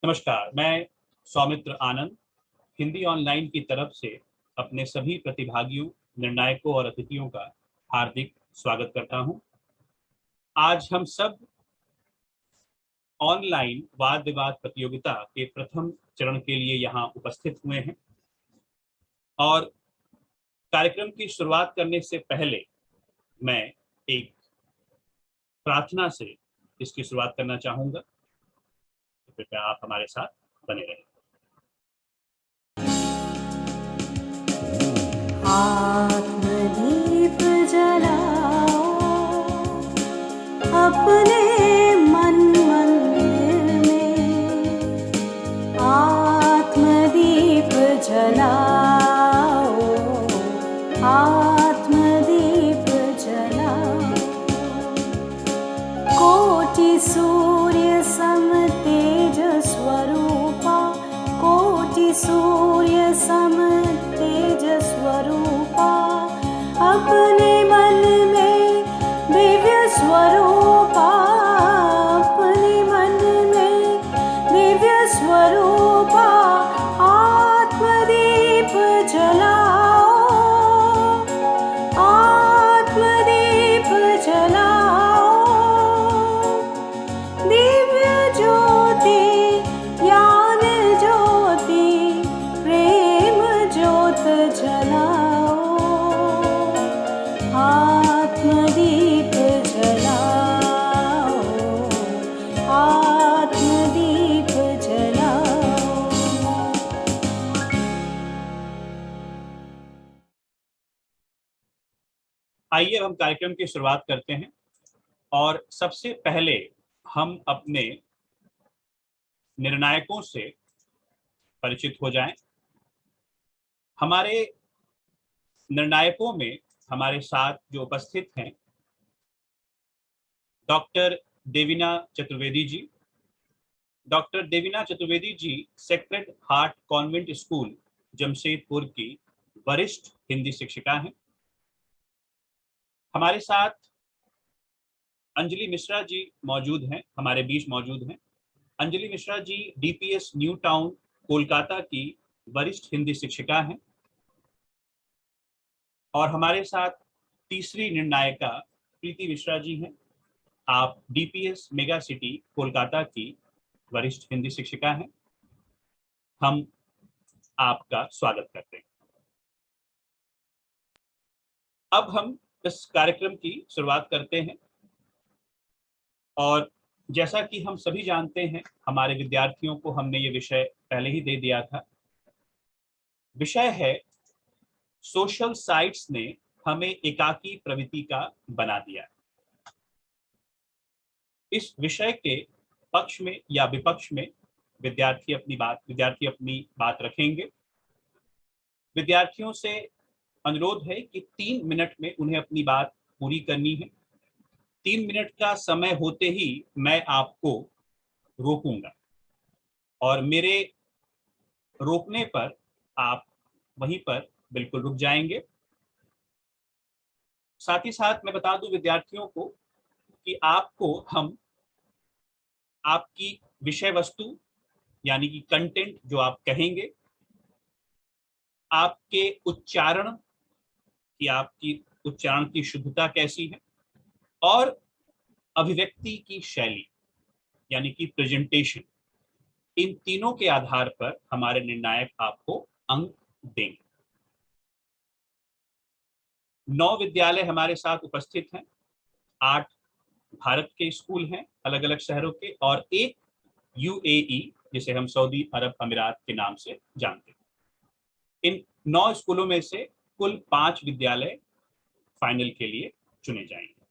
नमस्कार, मैं सौमित्र आनंद हिंदी ऑनलाइन की तरफ से अपने सभी प्रतिभागियों, निर्णायकों और अतिथियों का हार्दिक स्वागत करता हूं। आज हम सब ऑनलाइन वाद विवाद प्रतियोगिता के प्रथम चरण के लिए यहाँ उपस्थित हुए हैं और कार्यक्रम की शुरुआत करने से पहले मैं एक प्रार्थना से इसकी शुरुआत करना चाहूँगा। तो कृपया आप हमारे साथ बने रहें। आत्मदीप जलाओ अपने मन मंदिर में, आत्मदीप जलाओ, आत्मदीप जलाओ। कोटि सूर्य सम तेज स्वरूपा, कोटि सूर्य सम तेज स्वरूपा, अपने मन में दिव्य स्वरूपा, अपने मन में दिव्य स्वरूपा। आत्मदीप जलाओ, आत्मदीप जलाओ। दिव्य ज्योति, ज्ञान ज्योति, प्रेम ज्योत जलाओ, आत्मदीप जलाओ, आत्मदीप जलाओ। आइए हम कार्यक्रम की शुरुआत करते हैं और सबसे पहले हम अपने निर्णायकों से परिचित हो जाएं। हमारे निर्णायकों में हमारे साथ जो उपस्थित हैं, doctor Devina Chaturvedi ji. Doctor Devina Chaturvedi ji Sacred Heart Convent School Jamshedpur की वरिष्ठ हिंदी शिक्षिका हैं। हमारे साथ अंजलि मिश्रा जी मौजूद हैं, हमारे बीच मौजूद हैं। Anjali Mishra ji DPS new town Kolkata की वरिष्ठ हिंदी शिक्षिका हैं। और हमारे साथ तीसरी निर्णायिका प्रीति मिश्रा जी हैं। आप डीपीएस मेगा सिटी कोलकाता की वरिष्ठ हिंदी शिक्षिका हैं। हम आपका स्वागत करते हैं। अब हम इस कार्यक्रम की शुरुआत करते हैं और जैसा कि हम सभी जानते हैं, हमारे विद्यार्थियों को हमने ये विषय पहले ही दे दिया था। विषय है सोशल साइट्स ने हमें एकाकी प्रवृत्ति का बना दिया। इस विषय के पक्ष में या विपक्ष में विद्यार्थी अपनी बात रखेंगे। विद्यार्थियों से अनुरोध है कि 3 मिनट में उन्हें अपनी बात पूरी करनी है। 3 मिनट का समय होते ही मैं आपको रोकूंगा और मेरे रोकने पर आप वहीं पर बिल्कुल रुक जाएंगे। साथ ही साथ मैं बता दूं विद्यार्थियों को कि आपको हम आपकी विषय वस्तु यानी कि कंटेंट जो आप कहेंगे, आपके उच्चारण कि आपकी उच्चारण की शुद्धता कैसी है और अभिव्यक्ति की शैली यानी कि प्रेजेंटेशन, इन तीनों के आधार पर हमारे निर्णायक आपको अंक देंगे। 9 विद्यालय हमारे साथ उपस्थित हैं। 8 भारत के स्कूल हैं अलग अलग शहरों के और एक यूएई जिसे हम सऊदी अरब अमीरात के नाम से जानते हैं। इन 9 स्कूलों में से कुल 5 विद्यालय फाइनल के लिए चुने जाएंगे।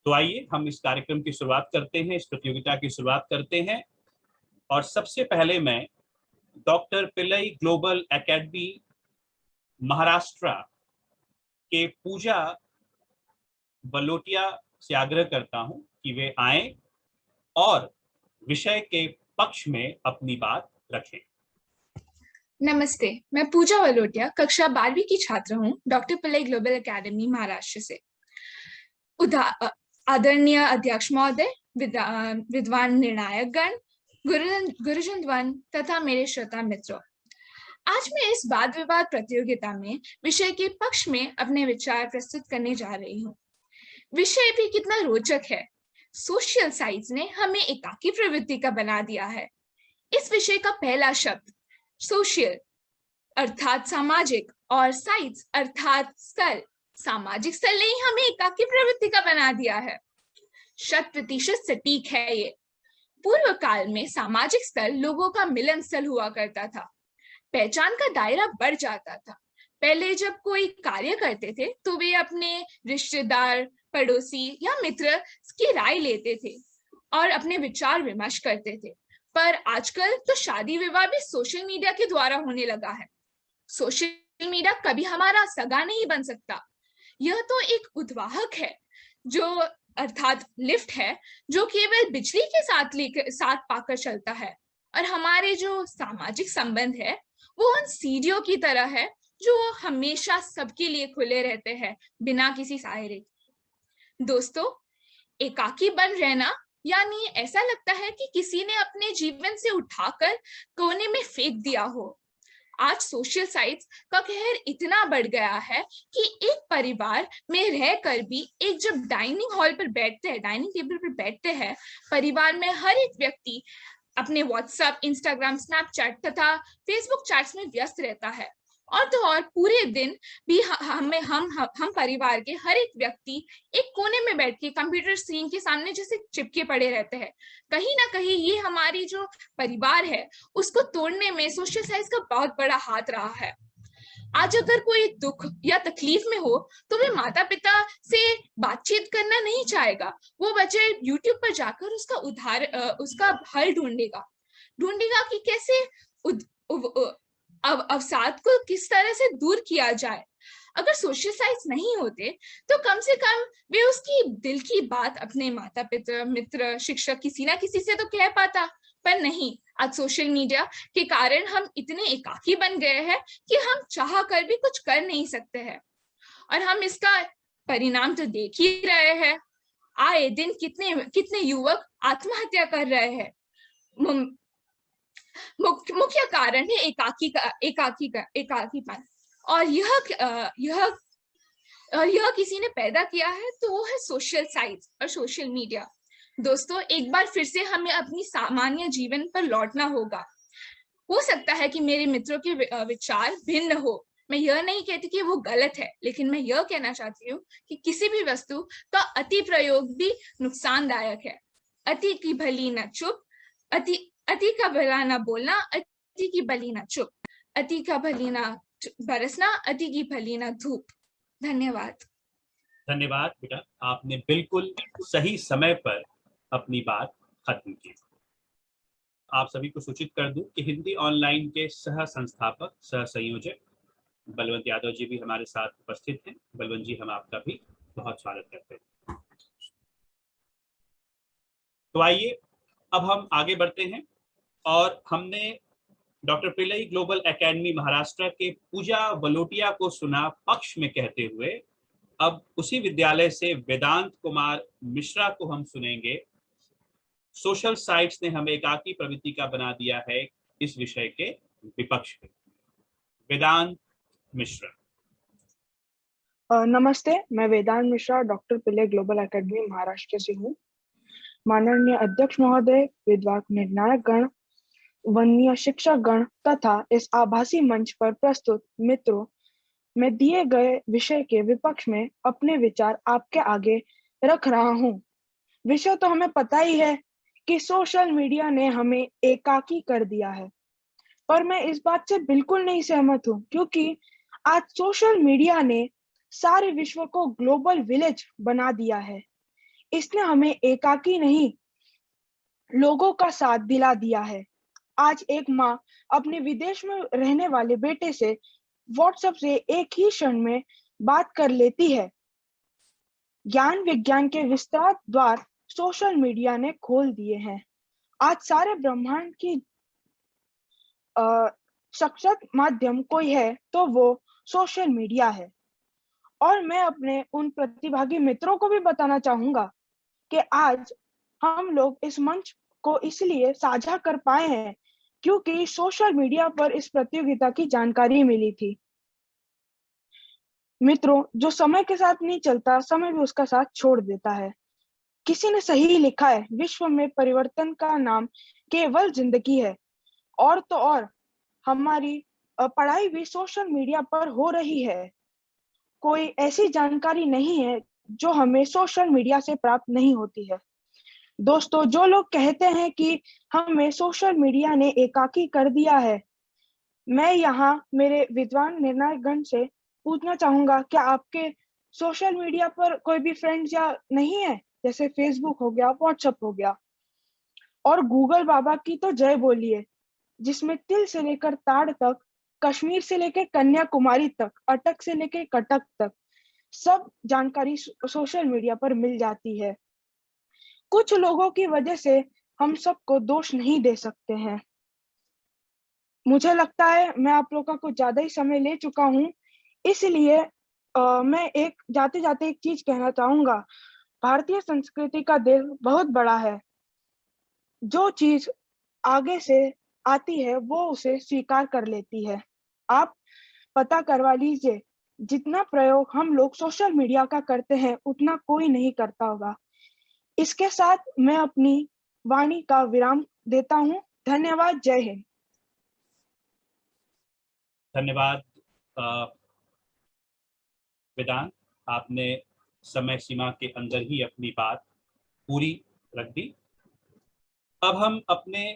तो आइए हम इस कार्यक्रम की शुरुआत करते हैं, इस प्रतियोगिता की शुरुआत करते हैं। और सबसे पहले मैं doctor Pillai Global Academy Maharashtra के पूजा बलोटिया से आग्रह करता हूं कि वे आएं और विषय के पक्ष में अपनी बात रखें। नमस्ते, मैं पूजा बलोटिया कक्षा 12वीं की छात्र हूँ doctor Pillai Global Academy Maharashtra से। आदरणीय अध्यक्ष महोदय, विद्वान निर्णायक गण, गुरुजन वन तथा मेरे श्रोता मित्रों, आज मैं इस वाद विवाद प्रतियोगिता में विषय के पक्ष में अपने विचार प्रस्तुत करने जा रही हूँ। विषय भी कितना रोचक है। सोशल साइंस ने हमें एकाकी प्रवृत्ति का बना दिया है। इस विषय का पहला शब्द सोशल अर्थात सामाजिक और साइंस अर्थात स्तर, सामाजिक स्तर ने ही हमें एकाकी प्रवृत्ति का बना दिया है। 100% सटीक है ये। पूर्व काल में सामाजिक स्तर लोगों का मिलन स्थल हुआ करता था। पहचान का दायरा बढ़ जाता था। पहले जब कोई कार्य करते थे तो वे अपने रिश्तेदार, पड़ोसी या मित्र की राय लेते थे और अपने विचार विमर्श करते थे। पर आजकल तो शादी विवाह भी सोशल मीडिया के द्वारा होने लगा है। सोशल मीडिया कभी हमारा सगा नहीं बन सकता। यह तो एक उद्वाहक है जो अर्थात लिफ्ट है जो केवल बिजली के साथ पाकर चलता है, और हमारे जो सामाजिक संबंध है वो उन सीढ़ियों की तरह है जो हमेशा सबके लिए खुले रहते हैं बिना किसी सहारे। दोस्तों, एकाकी बन रहना यानी ऐसा लगता है कि किसी ने अपने जीवन से उठाकर कोने में फेंक दिया हो। आज सोशल साइट्स का कहर इतना बढ़ गया है कि एक परिवार में रहकर भी एक जब डाइनिंग हॉल पर बैठते हैं, डाइनिंग टेबल पर बैठते हैं, परिवार में हर एक व्यक्ति अपने व्हाट्सएप, इंस्टाग्राम, स्नैपचैट तथा फेसबुक चैट्स में व्यस्त रहता है। और तो और पूरे दिन भी हम परिवार के हर एक व्यक्ति एक कोने में बैठ के कंप्यूटर स्क्रीन के सामने जैसे चिपके पड़े रहते हैं। कहीं ना कहीं ये हमारी जो परिवार है उसको तोड़ने में सोशल साइंस का बहुत बड़ा हाथ रहा है। आज अगर कोई दुख या तकलीफ में हो तो वे माता पिता से बातचीत करना नहीं चाहेगा। वो बच्चे यूट्यूब पर जाकर उसका हल ढूंढेगा कि कैसे अवसाद को किस तरह से दूर किया जाए। अगर सोशल साइंस नहीं होते तो कम से कम वे उसकी दिल की बात अपने माता पिता, मित्र, शिक्षक, किसी ना किसी से तो कह पाता। पर नहीं, आज सोशल मीडिया के कारण हम इतने एकाकी बन गए हैं कि हम चाह कर भी कुछ कर नहीं सकते हैं, और हम इसका परिणाम तो देख ही रहे हैं। आए दिन कितने युवक आत्महत्या कर रहे हैं। मुख्य कारण है एकाकीपन, और यह किसी ने पैदा किया है तो वो है सोशल साइट्स और सोशल मीडिया। दोस्तों, एक बार फिर से हमें अपनी सामान्य जीवन पर लौटना होगा। हो सकता है कि मेरे मित्रों के विचार भिन्न हो। मैं यह नहीं कहती कि वो गलत है, लेकिन मैं यह कहना चाहती हूँ कि किसी भी वस्तु का अति प्रयोग भी नुकसानदायक है। अति की भली न चुप, अति का भला न बोलना, अति की भली न चुप, अति का भली न बरसना, अति की भली न धूप। धन्यवाद। धन्यवाद बेटा, आपने बिल्कुल सही समय पर अपनी बात खत्म की। आप सभी को सूचित कर दूं कि हिंदी ऑनलाइन के सह संस्थापक, सह संयोजक बलवंत यादव जी भी हमारे साथ उपस्थित हैं। बलवंत जी, हम आपका भी बहुत स्वागत करते हैं। तो आइए अब हम आगे बढ़ते हैं, और हमने doctor Pillai Global Academy Maharashtra के पूजा वलोटिया को सुना पक्ष में कहते हुए। अब उसी विद्यालय से वेदांत कुमार मिश्रा को हम सुनेंगे। सोशल साइट्स ने हमें एकाकी प्रवृत्ति का बना दिया है, इस विषय के विपक्ष में। वेदांत मिश्रा। नमस्ते, मैं Vedant Mishra doctor Pillai Global Academy Maharashtra से हूँ। माननीय अध्यक्ष महोदय, विद्वान निर्णायक गण, वन्य शिक्षक गण तथा इस आभासी मंच पर प्रस्तुत मित्रों, मैं दिए गए विषय के विपक्ष में अपने विचार आपके आगे रख रहा हूँ। विषय तो हमें पता ही है कि सोशल मीडिया ने हमें एकाकी कर दिया है, पर मैं इस बात से बिल्कुल नहीं सहमत हूँ, क्योंकि आज सोशल मीडिया ने सारे विश्व को ग्लोबल विलेज बना दिया है। इसने हमें एकाकी नहीं, लोगों का साथ दिला दिया है। आज एक माँ अपने विदेश में रहने वाले बेटे से व्हाट्सएप से एक ही क्षण में बात कर लेती है। ज्ञान विज्ञान के विस्तार द्वार सोशल मीडिया ने खोल दिए हैं। आज सारे ब्रह्मांड की सशक्त माध्यम कोई है तो वो सोशल मीडिया है। और मैं अपने उन प्रतिभागी मित्रों को भी बताना चाहूंगा कि आज हम लोग इस मंच को इसलिए साझा कर पाए हैं क्योंकि सोशल मीडिया पर इस प्रतियोगिता की जानकारी मिली थी। मित्रों, जो समय के साथ नहीं चलता, समय भी उसका साथ छोड़ देता है। किसी ने सही लिखा है, विश्व में परिवर्तन का नाम केवल जिंदगी है। और तो और हमारी पढ़ाई भी सोशल मीडिया पर हो रही है। कोई ऐसी जानकारी नहीं है जो हमें सोशल मीडिया से प्राप्त नहीं होती है। दोस्तों, जो लोग कहते हैं कि हमें सोशल मीडिया ने एकाकी कर दिया है, मैं यहाँ मेरे विद्वान निर्णायकगण से पूछना चाहूंगा, क्या आपके सोशल मीडिया पर कोई भी फ्रेंड्स या नहीं है? जैसे फेसबुक हो गया, व्हाट्सएप हो गया। और गूगल बाबा की तो जय बोलिए, जिसमें तिल से लेकर ताड़ तक, कश्मीर से लेकर कन्याकुमारी तक, अटक से लेकर कटक तक सब जानकारी सोशल मीडिया पर मिल जाती है। कुछ लोगों की वजह से हम सबको दोष नहीं दे सकते हैं। मुझे लगता है मैं आप लोगों का कुछ ज्यादा ही समय ले चुका हूँ, इसलिए मैं एक जाते जाते एक चीज कहना चाहूंगा। भारतीय संस्कृति का दिल बहुत बड़ा है। जो चीज आगे से आती है वो उसे स्वीकार कर लेती है। आप पता करवा लीजिए, जितना प्रयोग हम लोग सोशल मीडिया का करते हैं उतना कोई नहीं करता होगा। इसके साथ मैं अपनी वाणी का विराम देता हूँ। धन्यवाद। जय हिंद। धन्यवाद वेदांत, आपने समय सीमा के अंदर ही अपनी बात पूरी रख दी। अब हम अपने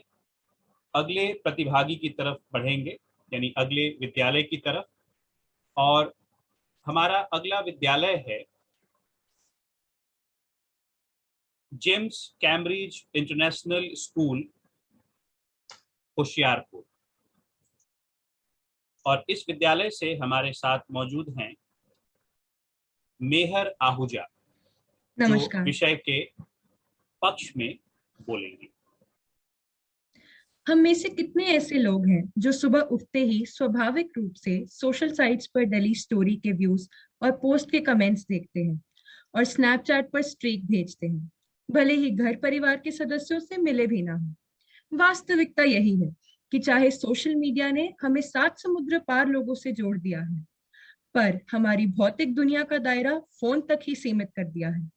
अगले प्रतिभागी की तरफ बढ़ेंगे, यानी अगले विद्यालय की तरफ। और हमारा अगला विद्यालय है James Cambridge International School, Hoshiarpur. और इस विद्यालय से हमारे साथ मौजूद हैं मेहर आहूजा, जो नमस्कार। विषय के पक्ष में बोलेंगी। हम में से कितने ऐसे लोग हैं जो सुबह उठते ही स्वाभाविक रूप से सोशल साइट्स पर डली स्टोरी के व्यूज और पोस्ट के कमेंट्स देखते हैं और स्नैपचैट पर स्ट्रीक भेजते हैं, भले ही घर परिवार के सदस्यों से मिले भी ना हो। वास्तविकता यही है कि चाहे सोशल मीडिया ने हमें 7 समुद्र पार लोगों से जोड़ दिया है, पर हमारी भौतिक दुनिया का दायरा फोन तक ही सीमित कर दिया है।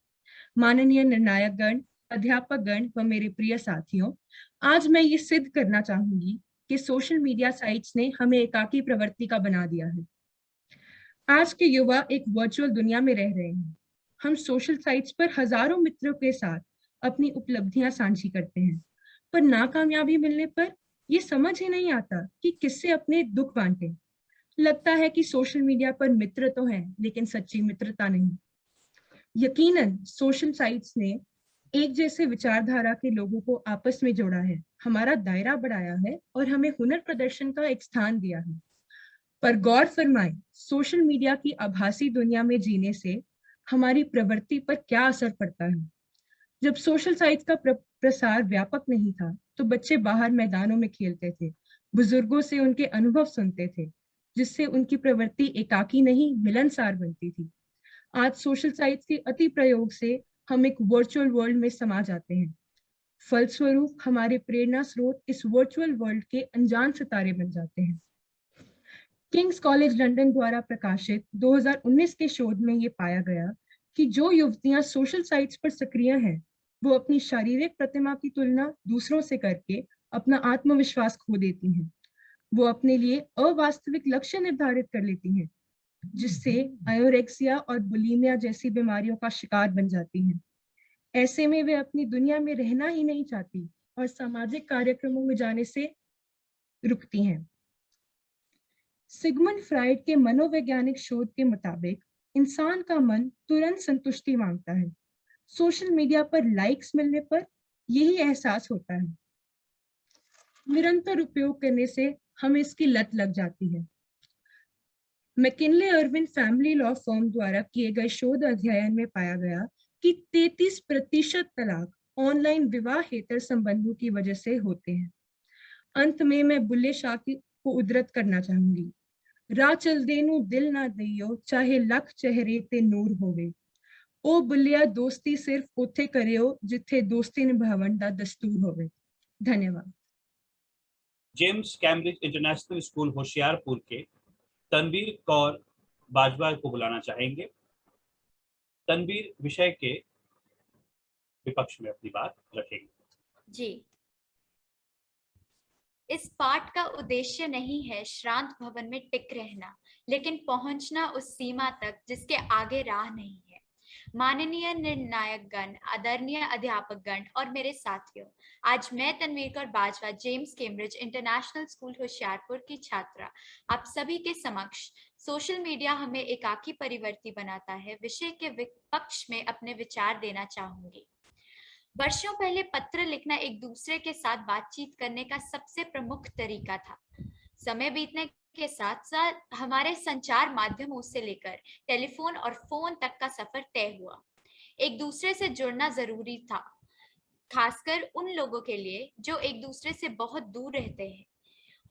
माननीय निर्णायक गण, अध्यापक गण व मेरे प्रिय साथियों, आज मैं ये सिद्ध करना चाहूंगी कि सोशल मीडिया साइट्स ने हमें एकाकी प्रवृत्ति का बना दिया है। आज के युवा एक वर्चुअल दुनिया में रह रहे हैं। हम सोशल साइट्स पर हजारों मित्रों के साथ अपनी उपलब्धियां साझी करते हैं, पर नाकामयाबी मिलने पर ये समझ ही नहीं आता कि किससे अपने दुख बांटें। लगता है कि सोशल मीडिया पर मित्र तो हैं, लेकिन सच्ची मित्रता नहीं। यकीनन सोशल साइट्स ने एक जैसे विचारधारा के लोगों को आपस में जोड़ा है, हमारा दायरा बढ़ाया है और हमें हुनर प्रदर्शन का एक स्थान दिया है। पर गौर फरमाएं, सोशल मीडिया की आभासी दुनिया में जीने से हमारी प्रवृत्ति पर क्या असर पड़ता है। जब सोशल साइट्स का प्रसार व्यापक नहीं था तो बच्चे बाहर मैदानों में खेलते थे, बुजुर्गों से उनके अनुभव सुनते थे, जिससे उनकी प्रवृत्ति एकाकी नहीं मिलनसार बनती थी। आज सोशल साइट्स के अति प्रयोग से हम एक वर्चुअल वर्ल्ड में समा जाते हैं। फलस्वरूप हमारे प्रेरणा स्रोत इस वर्चुअल वर्ल्ड के अनजान सितारे बन जाते हैं। किंग्स कॉलेज लंदन द्वारा प्रकाशित 2019 के शोध में ये पाया गया कि जो युवतियां सोशल साइट्स पर सक्रिय हैं, वो अपनी शारीरिक प्रतिमा की तुलना दूसरों से करके अपना आत्मविश्वास खो देती हैं। वो अपने लिए अवास्तविक लक्ष्य निर्धारित कर लेती हैं, जिससे एनोरेक्सिया और बुलिमिया जैसी बीमारियों का शिकार बन जाती हैं। ऐसे में वे अपनी दुनिया में रहना ही नहीं चाहती और सामाजिक कार्यक्रमों में जाने से रुकती हैं। सिगमंड फ्राइड के मनोवैज्ञानिक शोध के मुताबिक इंसान का मन तुरंत संतुष्टि मांगता है। सोशल मीडिया पर लाइक्स मिलने पर यही एहसास होता है। निरंतर उपयोग करने से हमें इसकी लत लग जाती है। McKinley Irwin family law firm द्वारा किए गए शोध अध्ययन में पाया गया कि 33% तलाक ऑनलाइन विवाहेतर संबंधों की वजह से होते हैं। अंत में मैं बुल्ले शाह को उद्धृत करना चाहूंगी। रा चल देनु दिल ना दियो, चाहे लख चेहरे ते नूर होवे। ओ बुल्लिया दोस्ती सिर्फ उत्थे करियो जिथे दोस्ती निभावन दा दस्तूर होवे। धन्यवाद। James Cambridge International School Hoshiarpur के तनवीर कौर बाजवा को बुलाना चाहेंगे। तनवीर विषय के विपक्ष में अपनी बात रखेंगे। जी, इस पाठ का उद्देश्य नहीं है श्रांत भवन में टिक रहना, लेकिन पहुंचना उस सीमा तक जिसके आगे राह नहीं है। माननीय निर्णायक गण, आदरणीय अध्यापक गण और मेरे साथियों, आज मैं Tanveer Kaur Bajwa, Gems Cambridge International School Hoshiarpur की छात्रा, आप सभी के समक्ष सोशल मीडिया हमें एकाकी परिवर्ती बनाता है विषय के विपक्ष में अपने विचार देना चाहूंगी। वर्षों पहले पत्र लिखना एक दूसरे के साथ बातचीत करने का सबसे प्रमुख तरीका था। समय बीतने के साथ साथ हमारे संचार माध्यमों से लेकर टेलीफोन और फोन तक का सफर तय हुआ। एक दूसरे से जुड़ना जरूरी था, खासकर उन लोगों के लिए जो एक दूसरे से बहुत दूर रहते हैं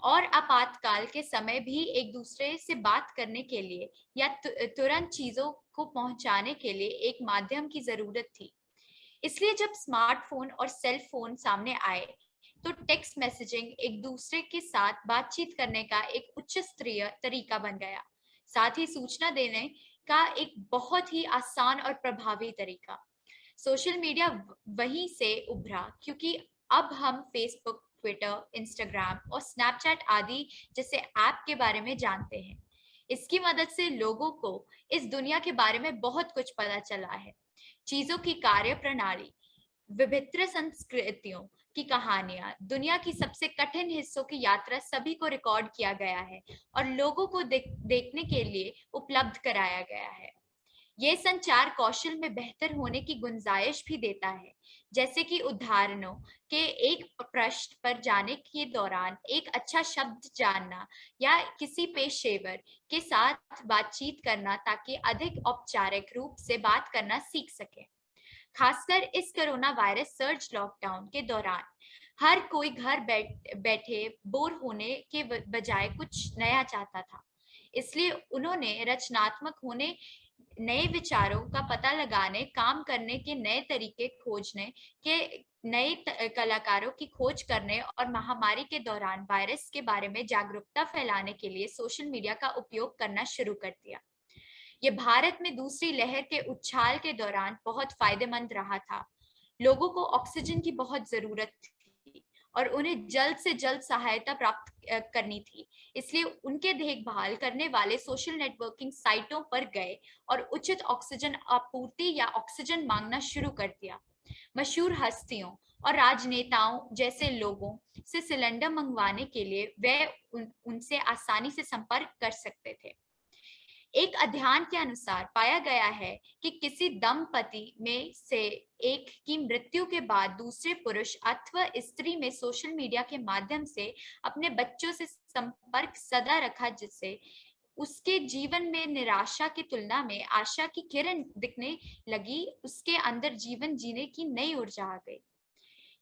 और आपातकाल के समय भी एक दूसरे से बात करने के लिए या तुरंत चीजों को पहुंचाने के लिए एक माध्यम की जरूरत थी। इसलिए जब स्मार्टफोन और सेल फोन सामने आए तो टेक्स्ट मैसेजिंग एक दूसरे के साथ बातचीत करने का एक उच्च स्तरीय तरीका बन गया, साथ ही सूचना देने का एक बहुत ही आसान और प्रभावी तरीका। सोशल मीडिया वहीं से उभरा क्योंकि अब हम फेसबुक, ट्विटर, इंस्टाग्राम और स्नैपचैट आदि जैसे ऐप के बारे में जानते हैं। इसकी मदद से लोगों को इस दुनिया के बारे में बहुत कुछ पता चला है। चीजों की कार्य प्रणाली, विभिन्न संस्कृतियों की कहानियां, दुनिया की सबसे कठिन हिस्सों की यात्रा सभी को रिकॉर्ड किया गया है और लोगों को देखने के लिए उपलब्ध कराया गया है। यह संचार कौशल में बेहतर होने की गुंजाइश भी देता है, जैसे कि उदाहरणों के एक पृष्ठ पर जाने के दौरान एक अच्छा शब्द जानना या किसी पेशेवर के साथ बातचीत करना ताकि अधिक औपचारिक रूप से बात करना सीख सके। खासकर इस कोरोना वायरस सर्ज लॉकडाउन के दौरान हर कोई घर बैठे बोर होने के बजाय कुछ नया चाहता था, इसलिए उन्होंने रचनात्मक होने, नए विचारों का पता लगाने, काम करने के नए तरीके खोजने के, नए कलाकारों की खोज करने और महामारी के दौरान वायरस के बारे में जागरूकता फैलाने के लिए सोशल मीडिया का उपयोग करना शुरू कर दिया। ये भारत में दूसरी लहर के उछाल के दौरान बहुत फायदेमंद रहा था। लोगों को ऑक्सीजन की बहुत जरूरत थी और उन्हें जल्द से जल्द सहायता प्राप्त करनी थी, इसलिए उनके देखभाल करने वाले सोशल नेटवर्किंग साइटों पर गए और उचित ऑक्सीजन आपूर्ति या ऑक्सीजन मांगना शुरू कर दिया। मशहूर हस्तियों और राजनेताओं जैसे लोगों से सिलेंडर मंगवाने के लिए वे उनसे आसानी से संपर्क कर सकते थे। एक अध्ययन के अनुसार पाया गया है कि किसी दंपति में से एक की मृत्यु के बाद दूसरे पुरुष अथवा स्त्री में सोशल मीडिया के माध्यम से अपने बच्चों से संपर्क सदा रखा, जिससे उसके जीवन में निराशा की तुलना में आशा की किरण दिखने लगी। उसके अंदर जीवन जीने की नई ऊर्जा आ गई।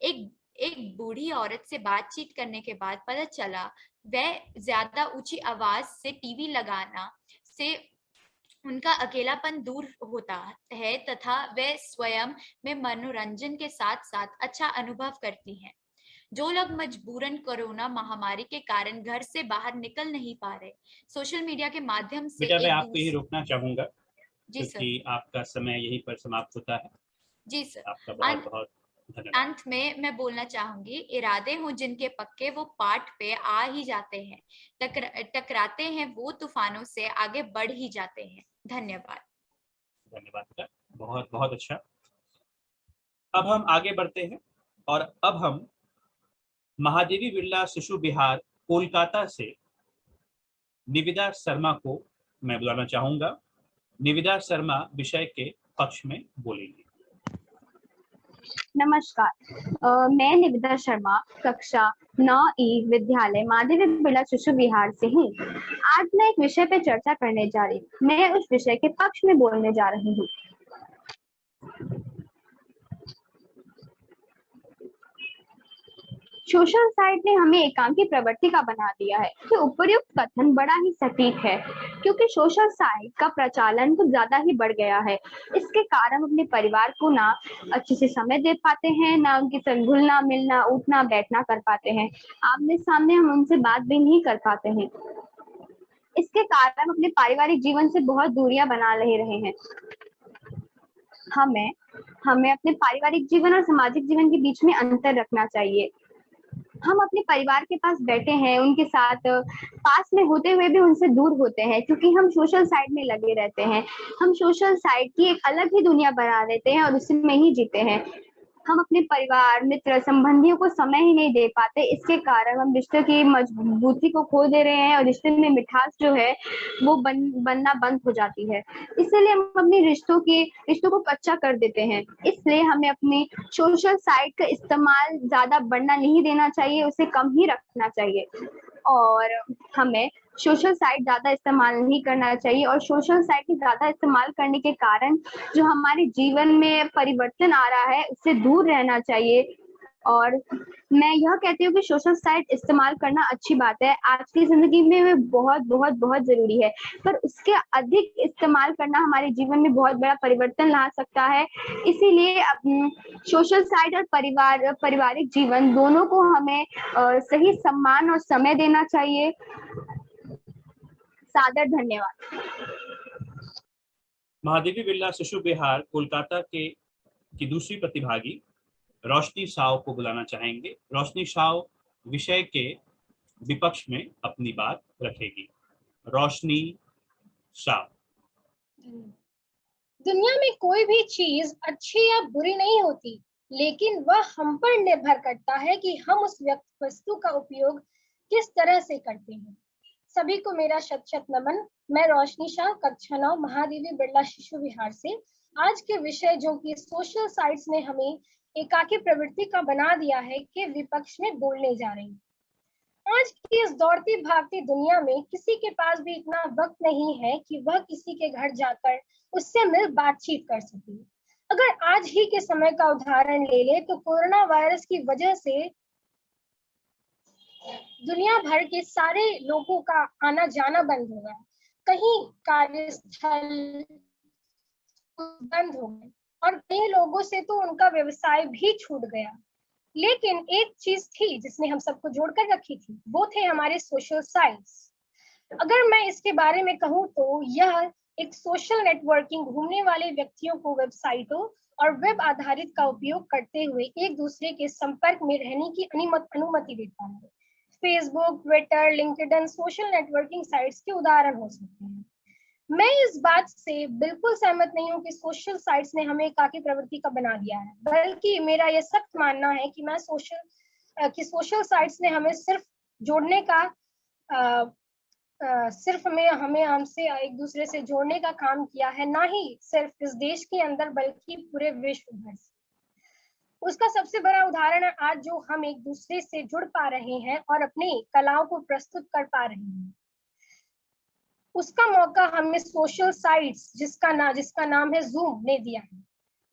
एक बूढ़ी औरत से बातचीत करने के बाद पता चला वह ज्यादा ऊंची आवाज से टीवी लगाना से उनका अकेलापन दूर होता है तथा वे स्वयं में मनोरंजन के साथ साथ अच्छा अनुभव करती हैं। जो लोग मजबूरन कोरोना महामारी के कारण घर से बाहर निकल नहीं पा रहे, सोशल मीडिया के माध्यम से बेटा मैं आपको ही रोकना चाहूंगा जी सर, क्योंकि आपका समय यहीं पर समाप्त होता है। जी सर। आपका बहुत बहुत धन्यवाद। अंत में मैं बोलना चाहूंगी, इरादे हो जिनके पक्के वो पाठ पे आ ही जाते हैं, टकराते हैं वो तूफानों से आगे बढ़ ही जाते हैं। धन्यवाद। धन्यवाद बेटा, बहुत बहुत अच्छा। अब हम आगे बढ़ते हैं और अब हम महादेवी बिरला शिशु विहार कोलकाता से निविदा शर्मा को मैं बुलाना चाहूंगा। निविदा शर्मा विषय के पक्ष में बोलेंगी। नमस्कार, मैं निविदा शर्मा कक्षा 9E विद्यालय महादेवी बिरला शिशु विहार से हूँ। आज मैं एक विषय पे चर्चा करने जा रही हूँ। मैं उस विषय के पक्ष में बोलने जा रही हूँ। सोशल साइट ने हमें एकांकी प्रवृत्ति का बना दिया है। तो उपर्युक्त कथन बड़ा ही सटीक है। क्योंकि सोशल साइट का प्रचलन कुछ ज्यादा ही बढ़ गया है। इसके कारण हम अपने परिवार को ना अच्छे से समय दे पाते हैं, ना उनके संग घुलना मिलना उठना बैठना कर पाते हैं, आमने सामने हम उनसे बात भी नहीं कर पाते हैं। इसके कारण हम अपने पारिवारिक जीवन से बहुत दूरियां बना रहे हैं। हमें अपने पारिवारिक जीवन और सामाजिक जीवन के बीच में अंतर रखना चाहिए। हम अपने परिवार के पास बैठे हैं, उनके साथ पास में होते हुए भी उनसे दूर होते हैं, क्योंकि हम सोशल साइट में लगे रहते हैं। हम सोशल साइट की एक अलग ही दुनिया बना देते हैं और उसमें ही जीते हैं। हम अपने परिवार मित्र संबंधियों को समय ही नहीं दे पाते। इसके कारण हम रिश्ते की मजबूती को खो दे रहे हैं और रिश्ते में मिठास जो है वो बनना बंद हो जाती है। इसलिए हम अपने रिश्तों को कच्चा कर देते हैं। इसलिए हमें अपने सोशल साइट का इस्तेमाल ज्यादा बढ़ना नहीं देना चाहिए, उसे कम ही रखना चाहिए और हमें सोशल साइट ज्यादा इस्तेमाल नहीं करना चाहिए। और सोशल साइट के ज्यादा इस्तेमाल करने के कारण जो हमारे जीवन में परिवर्तन आ रहा है उससे दूर रहना चाहिए। और मैं यह कहती हूँ कि सोशल साइट इस्तेमाल करना अच्छी बात है, आज की जिंदगी में बहुत बहुत बहुत जरूरी है, पर उसके अधिक इस्तेमाल करना हमारे जीवन में बहुत बड़ा परिवर्तन ला सकता है। इसीलिए सोशल साइट और पारिवारिक जीवन दोनों को हमें सही सम्मान और समय देना चाहिए। सादर धन्यवाद। महादेवी बिरला शिशु विहार कोलकाता की दूसरी प्रतिभागी रोशनी साव को बुलाना चाहेंगे। रोशनी साव विषय के विपक्ष में अपनी बात रखेगी। रोशनी साव। दुनिया में कोई भी चीज अच्छी या बुरी नहीं होती, लेकिन वह हम पर निर्भर करता है कि हम उस वस्तु का उपयोग किस तरह से करते हैं। सभी को मेरा शत शत नमन। मैं रोशनी शाह, कक्षा 9, महादेवी बिरला शिशु विहार से। आज के विषय जो कि सोशल साइट्स ने हमें एकाकी प्रवृत्ति का बना दिया है के विपक्ष में बोलने जा रही हूँ। आज की इस दौड़ती भागती दुनिया में किसी के पास भी इतना वक्त नहीं है कि वह किसी के घर जाकर उससे मिल बातचीत कर सके। अगर आज ही के समय का उदाहरण ले ले तो कोरोना वायरस की वजह से दुनिया भर के सारे लोगों का आना जाना बंद हो गया, कहीं कार्यस्थल बंद हो गए और कई लोगों से तो उनका व्यवसाय भी छूट गया। लेकिन एक चीज थी जिसने हम सबको जोड़कर रखी थी, वो थे हमारे सोशल साइट्स। अगर मैं इसके बारे में कहूँ तो यह एक सोशल नेटवर्किंग घूमने वाले व्यक्तियों को वेबसाइटों और वेब आधारित का उपयोग करते हुए एक दूसरे के संपर्क में रहने की अनुमति देता है। Facebook, Twitter, LinkedIn social networking sites के उदाहरण हो सकते हैं। मैं इस बात से बिल्कुल सहमत नहीं हूँ कि सोशल साइट्स ने हमें एकाकी प्रवृत्ति का बना दिया है, बल्कि मेरा यह सख्त मानना है कि सोशल साइट्स ने हमें सिर्फ जोड़ने का हमें हमसे एक दूसरे से जोड़ने का काम किया है, ना ही सिर्फ इस देश के अंदर बल्कि पूरे विश्व भर से। उसका सबसे बड़ा उदाहरण है आज जो हम एक दूसरे से जुड़ पा रहे हैं और अपनी कलाओं को प्रस्तुत कर पा रहे हैं। उसका मौका हमें सोशल साइट्स जिसका नाम है जूम ने दिया है।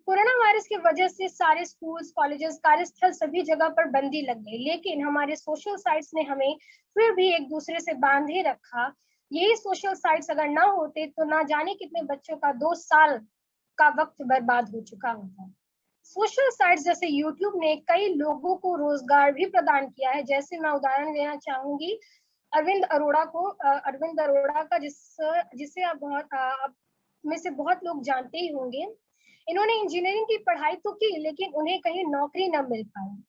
कोरोना वायरस की वजह से सारे स्कूल्स, कॉलेजेस, कार्यस्थल सभी जगह पर बंदी लग गई, लेकिन हमारे सोशल साइट्स ने हमें फिर भी एक दूसरे से बांधे रखा। यही सोशल साइट्स अगर ना होते तो ना जाने कितने बच्चों का 2 साल का वक्त बर्बाद हो चुका होता। सोशल साइट्स जैसे यूट्यूब ने कई लोगों को रोजगार भी प्रदान किया है। जैसे मैं उदाहरण देना चाहूंगी अरविंद अरोड़ा का, जिसे आप में से बहुत लोग जानते ही होंगे। इन्होंने इंजीनियरिंग की पढ़ाई तो की, लेकिन उन्हें कहीं नौकरी न मिल पाई।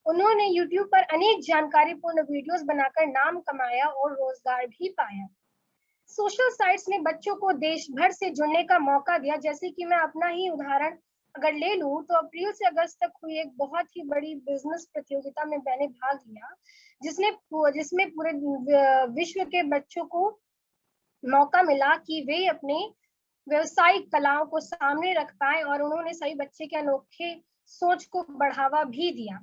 उन्होंने यूट्यूब पर अनेक जानकारीपूर्ण वीडियोस बनाकर नाम कमाया और रोजगार भी पाया। सोशल साइट्स ने बच्चों को देश भर से जुड़ने का मौका दिया। जैसे कि मैं अपना ही उदाहरण अगर ले लूं तो अप्रैल से अगस्त तक हुई एक बहुत ही बड़ी बिजनेस प्रतियोगिता में मैंने भाग लिया, जिसमें पूरे विश्व के बच्चों को मौका मिला कि वे अपने व्यवसायिक कलाओं को सामने रख पाए और उन्होंने सभी बच्चे के अनोखे सोच को बढ़ावा भी दिया।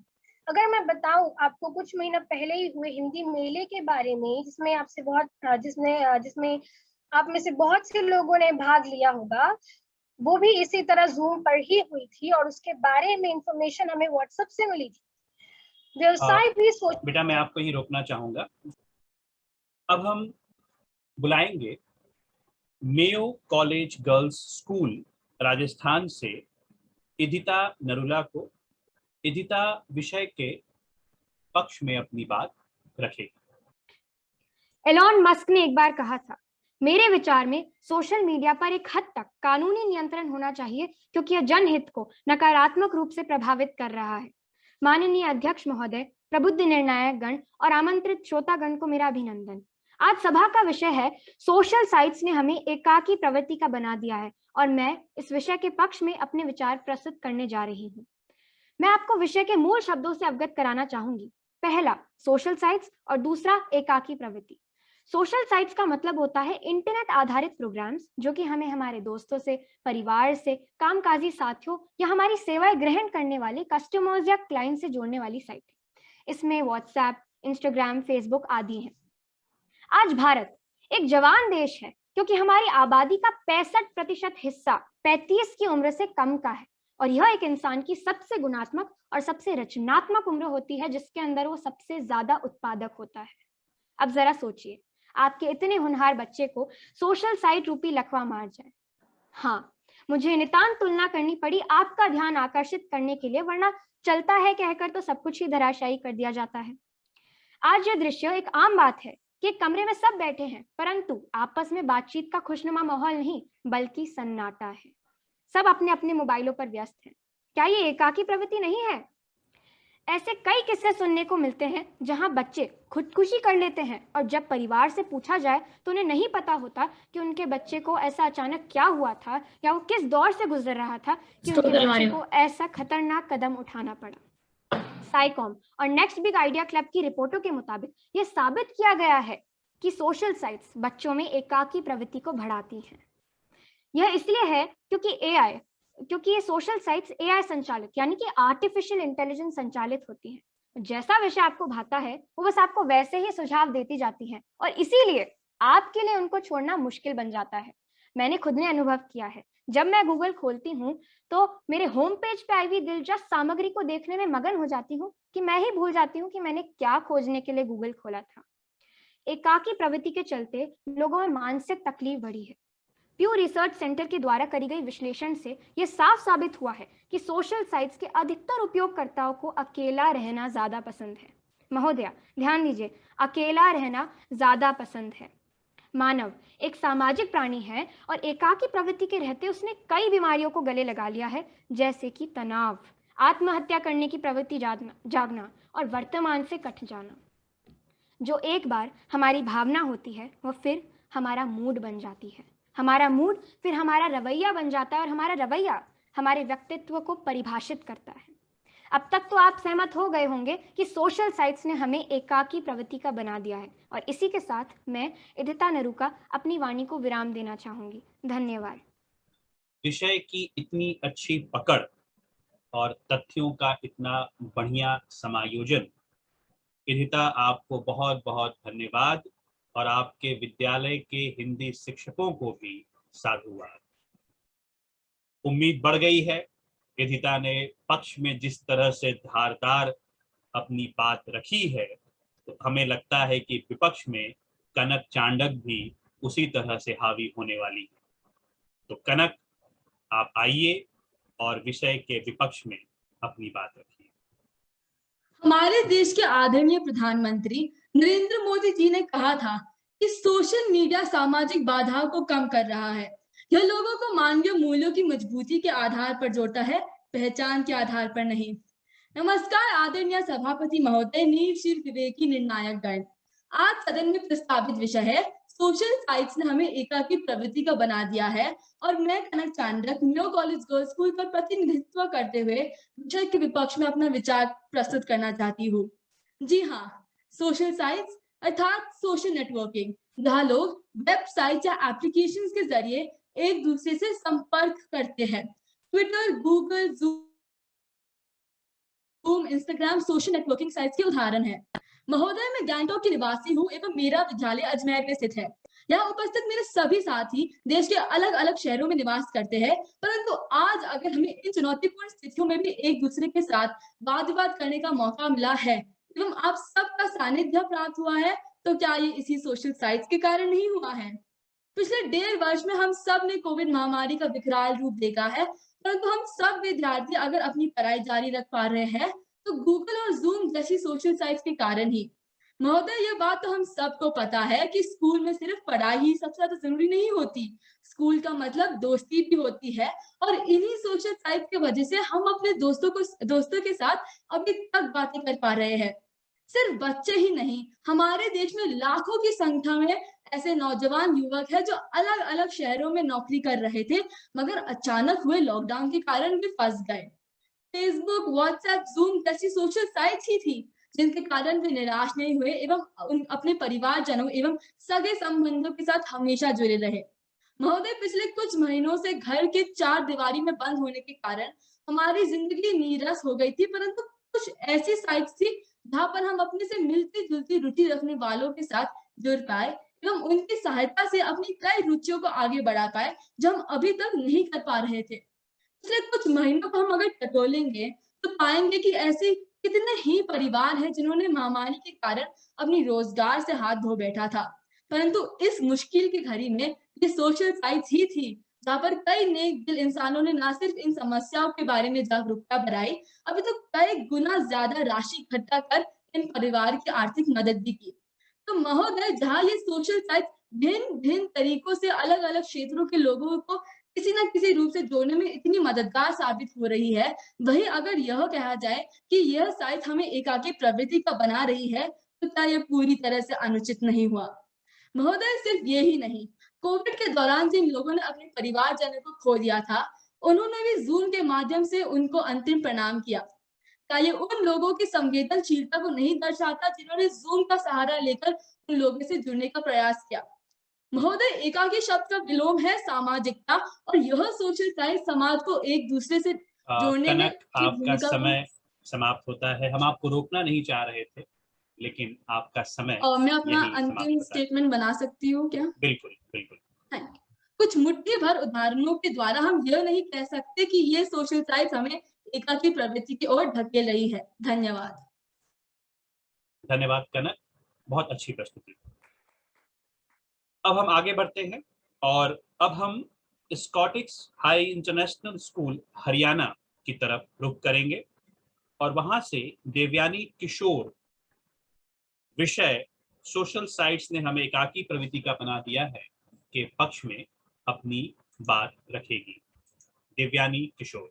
अगर मैं बताऊं आपको कुछ महीना पहले ही हुए हिंदी मेले के बारे में, जिसमें आप में से बहुत से लोगों ने भाग लिया होगा, वो भी इसी तरह जूम पर ही हुई थी और उसके बारे में इंफॉर्मेशन हमें व्हाट्सएप से मिली थी। व्यवसाय भी बेटा मैं आपको ही रोकना चाहूंगा। अब हम बुलाएंगे Mayo College Girls school Rajasthan से इदिता नरूला को इदिता विषय के पक्ष में अपनी बात रखेगी। एलॉन मस्क ने एक बार कहा था, मेरे विचार में सोशल मीडिया पर एक हद तक कानूनी नियंत्रण होना चाहिए क्योंकि यह जनहित को नकारात्मक रूप से प्रभावित कर रहा है। माननीय अध्यक्ष महोदय, प्रबुद्ध निर्णायक गण और आमंत्रित श्रोतागण को मेरा अभिनंदन। आज सभा का विषय है सोशल साइट्स ने हमें एकाकी प्रवृत्ति का बना दिया है और मैं इस विषय के पक्ष में अपने विचार प्रस्तुत करने जा रही हूँ। मैं आपको विषय के मूल शब्दों से अवगत कराना चाहूंगी। पहला, सोशल साइट्स और दूसरा, एकाकी प्रवृत्ति। सोशल साइट्स का मतलब होता है इंटरनेट आधारित प्रोग्राम्स जो कि हमें हमारे दोस्तों से, परिवार से, कामकाजी साथियों या हमारी सेवाएं ग्रहण करने वाले कस्टमर्स या क्लाइंट से जोड़ने वाली साइट है। इसमें व्हाट्सएप, इंस्टाग्राम, फेसबुक आदि हैं। आज भारत एक जवान देश है क्योंकि हमारी आबादी का 65% हिस्सा 35 की उम्र से कम का है और यह एक इंसान की सबसे गुणात्मक और सबसे रचनात्मक उम्र होती है जिसके अंदर वो सबसे ज्यादा उत्पादक होता है। अब जरा सोचिए, आपके इतने होनहार बच्चे को सोशल साइट रूपी लकवा मार जाए। हाँ, मुझे नितांत तुलना करनी पड़ी आपका ध्यान आकर्षित करने के लिए, वरना चलता है कहकर तो सब कुछ ही धराशायी कर दिया जाता है। आज यह दृश्य एक आम बात है कि कमरे में सब बैठे हैं परंतु आपस में बातचीत का खुशनुमा माहौल नहीं बल्कि सन्नाटा है। सब अपने अपने मोबाइलों पर व्यस्त हैं। क्या ये एकाकी प्रवृत्ति नहीं है? ऐसे कई किस्से सुनने को मिलते हैं जहां बच्चे खुदकुशी कर लेते हैं और जब परिवार से पूछा जाए तो उन्हें नहीं पता होता कि उनके बच्चे को ऐसा अचानक क्या हुआ था या वो किस दौर से गुजर रहा था कि उनके बच्चे को ऐसा खतरनाक कदम उठाना पड़ा। साइकॉम और नेक्स्ट बिग आइडिया क्लब की रिपोर्टों के मुताबिक यह साबित किया गया है कि सोशल साइट्स बच्चों में एकाकी प्रवृत्ति को बढ़ाती हैं। यह इसलिए है क्योंकि ये सोशल साइट्स एआई संचालित यानी कि आर्टिफिशियल इंटेलिजेंस संचालित होती हैं। जैसा विषय आपको भाता है वो बस आपको वैसे ही सुझाव देती जाती हैं और इसीलिए आपके लिए उनको छोड़ना मुश्किल बन जाता है। मैंने खुद ने अनुभव किया है। जब मैं गूगल खोलती हूँ तो मेरे होम पेज पे आई हुई दिलचस्प सामग्री को देखने में मगन हो जाती हूँ कि मैं ही भूल जाती हूँ कि मैंने क्या खोजने के लिए गूगल खोला था। एकाकी प्रवृत्ति के चलते लोगों में मानसिक तकलीफ बढ़ी है। प्यू रिसर्च सेंटर के द्वारा करी गई विश्लेषण से यह साफ साबित हुआ है कि सोशल साइट्स के अधिकतर उपयोगकर्ताओं को अकेला रहना ज्यादा पसंद है। महोदया, ध्यान दीजिए, अकेला रहना ज्यादा पसंद है। मानव एक सामाजिक प्राणी है और एकाकी प्रवृत्ति के रहते उसने कई बीमारियों को गले लगा लिया है, जैसे कि तनाव, आत्महत्या करने की प्रवृत्ति जागना और वर्तमान से कट जाना। जो एक बार हमारी भावना होती है वह फिर हमारा मूड बन जाती है, हमारा मूड फिर हमारा रवैया बन जाता है और हमारा रवैया हमारे व्यक्तित्व को परिभाषित करता है। अब तक तो आप सहमत हो गए होंगे कि सोशल साइट्स ने हमें एकाकी प्रवृत्ति का बना दिया है और इसी के साथ मैं इदिता नरूका अपनी वाणी को विराम देना चाहूंगी। धन्यवाद। विषय की इतनी अच्छी पकड़ और तथ्यों का इतना बढ़िया समायोजन, इदिता आपको बहुत बहुत धन्यवाद और आपके विद्यालय के हिंदी शिक्षकों को भी साधुवाद। उम्मीद बढ़ गई है। इदिता ने पक्ष में जिस तरह से धारदार अपनी बात रखी है तो हमें लगता है कि विपक्ष में कनक चांडक भी उसी तरह से हावी होने वाली है। तो कनक, आप आइए और विषय के विपक्ष में अपनी बात रखिए। हमारे देश के आदरणीय प्रधानमंत्री नरेंद्र मोदी जी ने कहा था कि सोशल मीडिया सामाजिक बाधाओं को कम कर रहा है। यह लोगों को मानवीय मूल्यों की मजबूती के आधार पर जोड़ता है, पहचान के आधार पर नहीं। नमस्कार आदरणीय सभापति महोदय, नीरशील विवेकी निर्णायक गण। आज सदन में प्रस्तावित विषय है सोशल साइट्स ने हमें एकाकी प्रवृत्ति का बना दिया है और मैं Kanak Chandak Mayo College Girls School का प्रतिनिधित्व करते हुए विषय के विपक्ष में अपना विचार प्रस्तुत करना चाहती हूँ। जी हाँ, सोशल साइट्स अर्थात सोशल नेटवर्किंग, जहाँ लोग वेबसाइट या एप्लीकेशंस के जरिए एक दूसरे से संपर्क करते हैं। Twitter, Google, zoom, Instagram social networking sites के उदाहरण हैं। महोदय, मैं गैंगटॉक की निवासी हूँ एवं मेरा विद्यालय अजमेर में स्थित है। यहाँ उपस्थित मेरे सभी साथी देश के अलग अलग शहरों में निवास करते हैं, परंतु आज अगर हमें इन चुनौतीपूर्ण स्थितियों में भी एक दूसरे के साथ वाद विवाद करने का मौका मिला है एवं आप सबका सानिध्य प्राप्त हुआ है, तो क्या ये इसी सोशल साइट्स के कारण नहीं हुआ है? पिछले 1.5 वर्ष में हम सब ने कोविड महामारी का विकराल रूप देखा है, परंतु हम सब विद्यार्थी अगर अपनी पढ़ाई जारी रख पा रहे हैं तो गूगल और जूम जैसी सोशल साइट्स के कारण ही। महोदय, यह बात तो हम सबको पता है कि स्कूल में सिर्फ पढ़ाई ही सबसे ज्यादा जरूरी नहीं होती। स्कूल का मतलब दोस्ती भी होती है, और इन्हीं सोशल साइट की वजह से हम अपने दोस्तों के साथ अभी तक बातें कर पा रहे हैं। सिर्फ बच्चे ही नहीं, हमारे देश में लाखों की संख्या में ऐसे नौजवान युवक हैं जो अलग अलग शहरों में नौकरी कर रहे थे, मगर अचानक हुए लॉकडाउन के कारण भी फंस गए। फेसबुक, व्हाट्सएप, जूम जैसी सोशल साइट्स ही थी जिनके कारण वे निराश नहीं हुए एवं अपने परिवारजनों एवं सगे संबंधों के साथ हमेशा जुड़े रहे। महोदय, पिछले कुछ महीनों से घर के 4 दीवारी में बंद होने के कारण हमारी जिंदगी नीरस हो गई थी, परंतु कुछ ऐसी साइट्स थी जहाँ पर हम अपने से मिलती जुलती रुचि रखने वालों के साथ जुड़ पाए एवं उनकी सहायता से अपनी कई रुचियों को आगे बढ़ा पाए जो हम अभी तक नहीं कर पा रहे थे। पिछले कुछ महीनों को हम अगर टटोलेंगे तो पाएंगे कि ऐसे कितने ही परिवार हैं जिन्होंने महामारी के कारण अपनी रोजगार से हाथ धो बैठा था, परंतु इस मुश्किल की घड़ी में ये सोशल साइट्स ही थी जहाँ पर कई नेक दिल इंसानों ने न सिर्फ इन समस्याओं के बारे में जागरूकता बढ़ाई, अभी तो कई गुना ज्यादा राशि इकट्ठा कर इन परिवार की आर्थिक मदद भी की। तो महोदय, जहाँ ये सोशल साइट्स भिन्न भिन्न तरीकों से अलग अलग क्षेत्रों के लोगों को किसी न किसी रूप से जोड़ने में इतनी मददगार साबित हो रही है, वही अगर यह कहा जाए कि यह साइट हमें एकाकी प्रवृत्ति का बना रही है, तो क्या यह पूरी तरह से अनुचित नहीं हुआ? महोदय, सिर्फ ये ही नहीं, कोविड के दौरान जिन लोगों ने अपने परिवारजनों को खो दिया था, उन्होंने भी जूम के माध्यम से उनको अंतिम प्रणाम किया। क्या ये उन लोगों की संवेदनशीलता को नहीं दर्शाता जिन्होंने जूम का सहारा लेकर उन लोगों से जुड़ने का प्रयास किया? महोदय, एकाकी शब्द का विलोम है सामाजिकता, और यह सोशल साइट समाज को एक दूसरे से जोड़ने में आपका समय समाप्त होता है। हम आपको रोकना नहीं चाह रहे थे, लेकिन आपका समय। और मैं अपना अंतिम स्टेटमेंट बना सकती हूँ क्या? बिल्कुल बिल्कुल। कुछ मुट्ठी भर उदाहरणों के द्वारा हम यह नहीं कह सकते कि ये सोशल साइट हमें एकाकी प्रवृत्ति की ओर धकेल रही है। धन्यवाद। धन्यवाद कनक, बहुत अच्छी प्रस्तुति। अब हम आगे बढ़ते हैं और अब हम Scottish High International school Haryana की तरफ रुख करेंगे और वहां से देवयानी किशोर विषय सोशल साइट्स ने हमें एकाकी प्रवृत्ति का बना दिया है के पक्ष में अपनी बात रखेगी। देवयानी किशोर।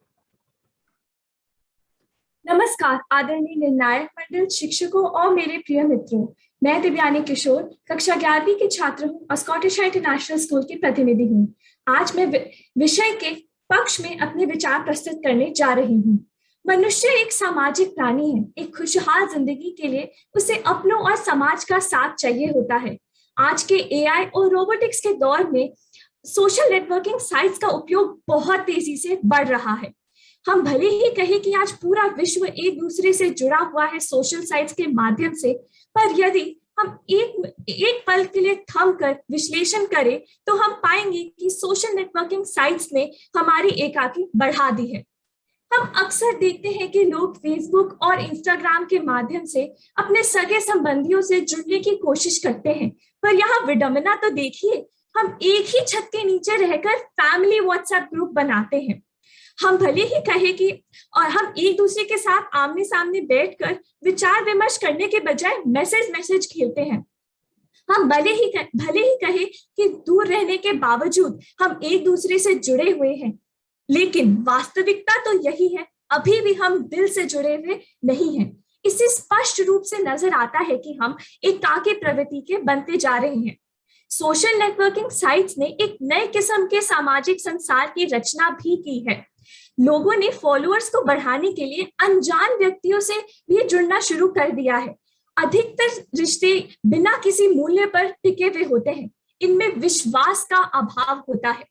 नमस्कार आदरणीय निर्णायक मंडल, शिक्षकों और मेरे प्रिय मित्रों। मैं देवयानी किशोर कक्षा 11वीं की छात्र हूँ और स्कॉटिश इंटरनेशनल स्कूल की प्रतिनिधि हूँ। आज मैं विषय के पक्ष में अपने विचार प्रस्तुत करने जा रही हूँ। मनुष्य एक सामाजिक प्राणी है। एक खुशहाल जिंदगी के लिए उसे अपनों और समाज का साथ चाहिए होता है। आज के एआई और रोबोटिक्स के दौर में सोशल नेटवर्किंग साइट्स का उपयोग बहुत तेजी से बढ़ रहा है। हम भले ही कहें कि आज पूरा विश्व एक दूसरे से जुड़ा हुआ है सोशल साइट्स के माध्यम से, पर यदि हम एक पल के लिए थम कर विश्लेषण करें तो हम पाएंगे कि सोशल नेटवर्किंग साइट्स ने हमारी एकाकी बढ़ा दी है। हम अक्सर देखते हैं कि लोग फेसबुक और इंस्टाग्राम के माध्यम से अपने सगे संबंधियों से जुड़ने की कोशिश करते हैं, पर यहाँ विडंबना तो देखिए, हम एक ही छत के नीचे रहकर फैमिली व्हाट्सएप ग्रुप बनाते हैं। हम भले ही कहे कि और हम एक दूसरे के साथ आमने सामने बैठकर विचार विमर्श करने के बजाय मैसेज खेलते हैं। हम भले ही कहे कि दूर रहने के बावजूद हम एक दूसरे से जुड़े हुए हैं, लेकिन वास्तविकता तो यही है, अभी भी हम दिल से जुड़े हुए नहीं हैं। इससे स्पष्ट रूप से नजर आता है कि हम एकाकी प्रवृत्ति के बनते जा रहे हैं। सोशल नेटवर्किंग साइट्स ने एक नए किस्म के सामाजिक संसार की रचना भी की है। लोगों ने फॉलोअर्स को बढ़ाने के लिए अनजान व्यक्तियों से भी जुड़ना शुरू कर दिया है। अधिकतर रिश्ते बिना किसी मूल्य पर टिके हुए होते हैं। इनमें विश्वास का अभाव होता है।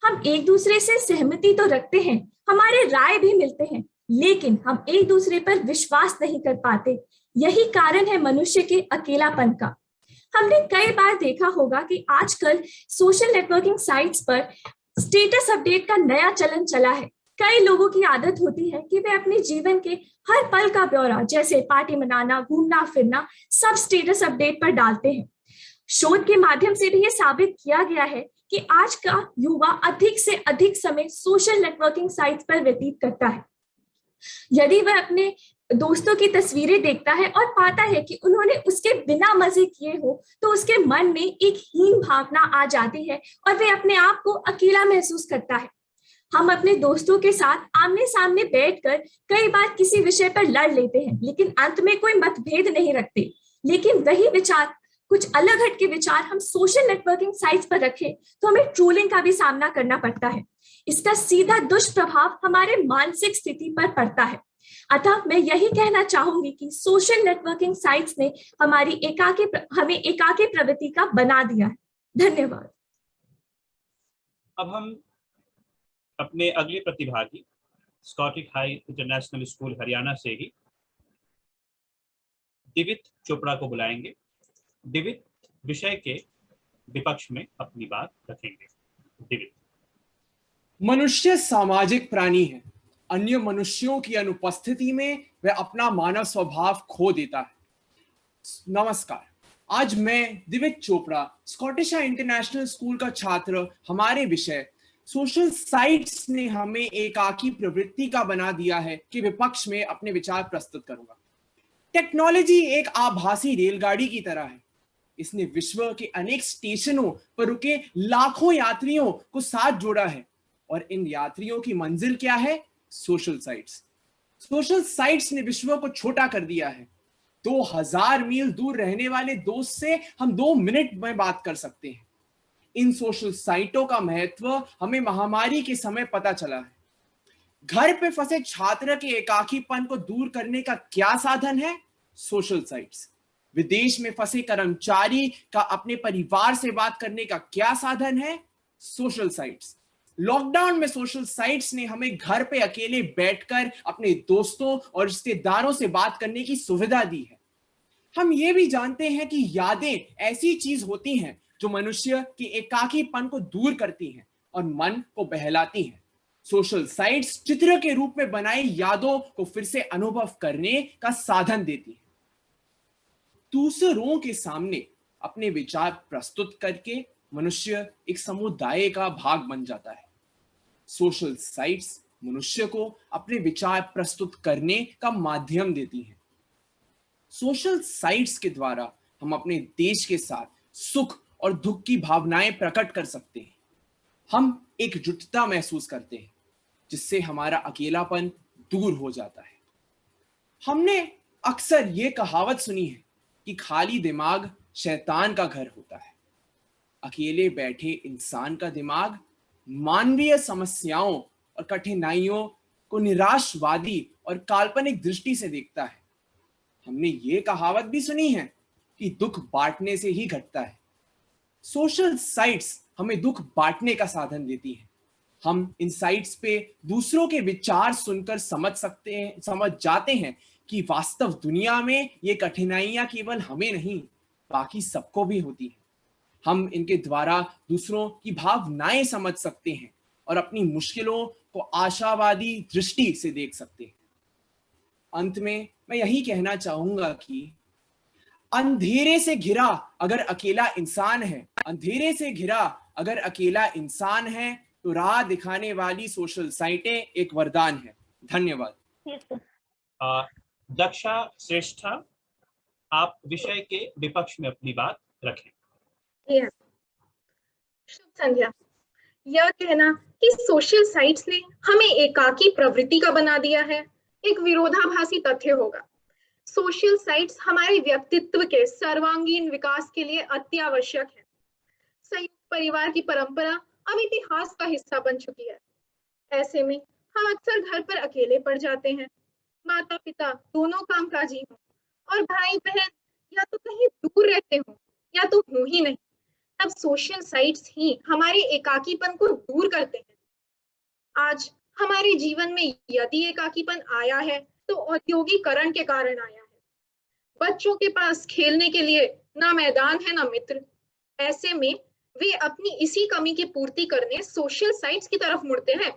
हम एक दूसरे से सहमति तो रखते हैं, हमारे राय भी मिलते हैं, लेकिन हम एक दूसरे पर विश्वास नहीं कर पाते। यही कारण है मनुष्य के अकेलापन का। हमने कई बार देखा होगा कि आजकल सोशल नेटवर्किंग साइट्स पर स्टेटस अपडेट का नया चलन चला है। कई लोगों की आदत होती है कि वे अपने जीवन के हर पल का ब्यौरा, जैसे पार्टी मनाना, घूमना फिरना, सब स्टेटस अपडेट पर डालते हैं। शोध के माध्यम से भी ये साबित किया गया है कि आज का युवा अधिक से अधिक समय सोशल नेटवर्किंग साइट्स पर व्यतीत करता है। यदि वह अपने दोस्तों की तस्वीरें देखता है और पाता है कि उन्होंने उसके बिना मजे किए हो, तो उसके मन में एक हीन भावना आ जाती है और वह अपने आप को अकेला महसूस करता है। हम अपने दोस्तों के साथ आमने सामने बैठकर कई बार किसी विषय पर लड़ लेते हैं, लेकिन अंत में कोई मतभेद नहीं रखते। लेकिन वही विचार, कुछ अलग हट के विचार हम सोशल नेटवर्किंग साइट्स पर रखें तो हमें ट्रोलिंग का भी सामना करना पड़ता है। इसका सीधा दुष्प्रभाव हमारे मानसिक स्थिति पर पड़ता है। अतः मैं यही कहना चाहूंगी कि सोशल नेटवर्किंग साइट्स ने हमें एकाकी प्रवृत्ति का बना दिया है। धन्यवाद। अब हम अपने अगले प्रतिभागी Scottish High International school Haryana से ही दिवित चोपड़ा को बुलाएंगे। दिवित विषय के विपक्ष में अपनी बात रखेंगे। दिवित। मनुष्य सामाजिक प्राणी है। अन्य मनुष्यों की अनुपस्थिति में वह अपना मानव स्वभाव खो देता है। नमस्कार, आज मैं Divit Chopra Scottish High International School का छात्र हमारे विषय सोशल साइट्स ने हमें एकाकी प्रवृत्ति का बना दिया है के विपक्ष में अपने विचार प्रस्तुत करूंगा। टेक्नोलॉजी एक आभासी रेलगाड़ी की तरह है। इसने विश्व के अनेक स्टेशनों पर रुके लाखों यात्रियों को साथ जोड़ा है, और इन यात्रियों की मंजिल क्या है? Social sites. सोशल साइट्स ने विश्व को छोटा कर दिया है। 2000 मील दूर रहने वाले दोस्त से हम 2 मिनट में बात कर सकते हैं। इन सोशल साइटों का महत्व हमें महामारी के समय पता चला है। घर पे फंसे छात्र के एकाकीपन को दूर करने का क्या साधन है? Social sites. विदेश में फंसे कर्मचारी का अपने परिवार से बात करने का क्या साधन है? Social sites. लॉकडाउन में सोशल साइट्स ने हमें घर पे अकेले बैठकर अपने दोस्तों और रिश्तेदारों से बात करने की सुविधा दी है। हम ये भी जानते हैं कि यादें ऐसी चीज होती हैं जो मनुष्य के एकाकीपन को दूर करती हैं और मन को बहलाती हैं। सोशल साइट्स चित्र के रूप में बनाई यादों को फिर से अनुभव करने का साधन देती हैं। दूसरों के सामने अपने विचार प्रस्तुत करके मनुष्य एक समुदाय का भाग बन जाता है। सोशल साइट्स मनुष्य को अपने विचार प्रस्तुत करने का माध्यम देती हैं। सोशल साइट्स के द्वारा हम अपने देश के साथ सुख और दुख की भावनाएं प्रकट कर सकते हैं। हम एकजुटता महसूस करते हैं, जिससे हमारा अकेलापन दूर हो जाता है। हमने अक्सर ये कहावत सुनी है कि खाली दिमाग शैतान का घर होता है। अकेले बैठे इंसान का दिमाग मानवीय समस्याओं और कठिनाइयों को निराशवादी और काल्पनिक दृष्टि से देखता है। हमने ये कहावत भी सुनी है कि दुख बांटने से ही घटता है। सोशल साइट्स हमें दुख बांटने का साधन देती हैं। हम इन साइट्स पे दूसरों के विचार सुनकर समझ जाते हैं कि वास्तव दुनिया में ये कठिनाइयां केवल हमें नहीं, बाकी सबको भी होती हैं। हम इनके द्वारा दूसरों की भावनाएं समझ सकते हैं और अपनी मुश्किलों को आशावादी दृष्टि से देख सकते हैं। अंत में मैं यही कहना चाहूंगा कि अंधेरे से घिरा अगर अकेला इंसान है, अंधेरे से घिरा अगर अकेला इंसान है, तो राह दिखाने वाली सोशल साइटें एक वरदान है। धन्यवाद। दक्षा श्रेष्ठा, आप विषय के विपक्ष में अपनी बात रखें। शुभ संध्या। यह कहना कि सोशल साइट्स ने हमें एकाकी प्रवृत्ति का बना दिया है, एक विरोधाभासी तथ्य होगा। सोशल साइट्स हमारे व्यक्तित्व के सर्वांगीण विकास के लिए अत्यावश्यक है। संयुक्त परिवार की परंपरा अब इतिहास का हिस्सा बन चुकी है। ऐसे में हम अक्सर घर पर अकेले पड़ जाते हैं। माता पिता दोनों कामकाजी हों और भाई बहन या तो कहीं दूर रहते हों या तो हो ही नहीं, तब सोशल साइट्स ही हमारे एकाकीपन को दूर करते हैं। आज हमारे जीवन में यदि एकाकीपन आया है तो औद्योगिकरण के कारण आया है। बच्चों के पास खेलने के लिए ना मैदान है ना मित्र। ऐसे में वे अपनी इसी कमी की पूर्ति करने सोशल साइट्स की तरफ मुड़ते हैं।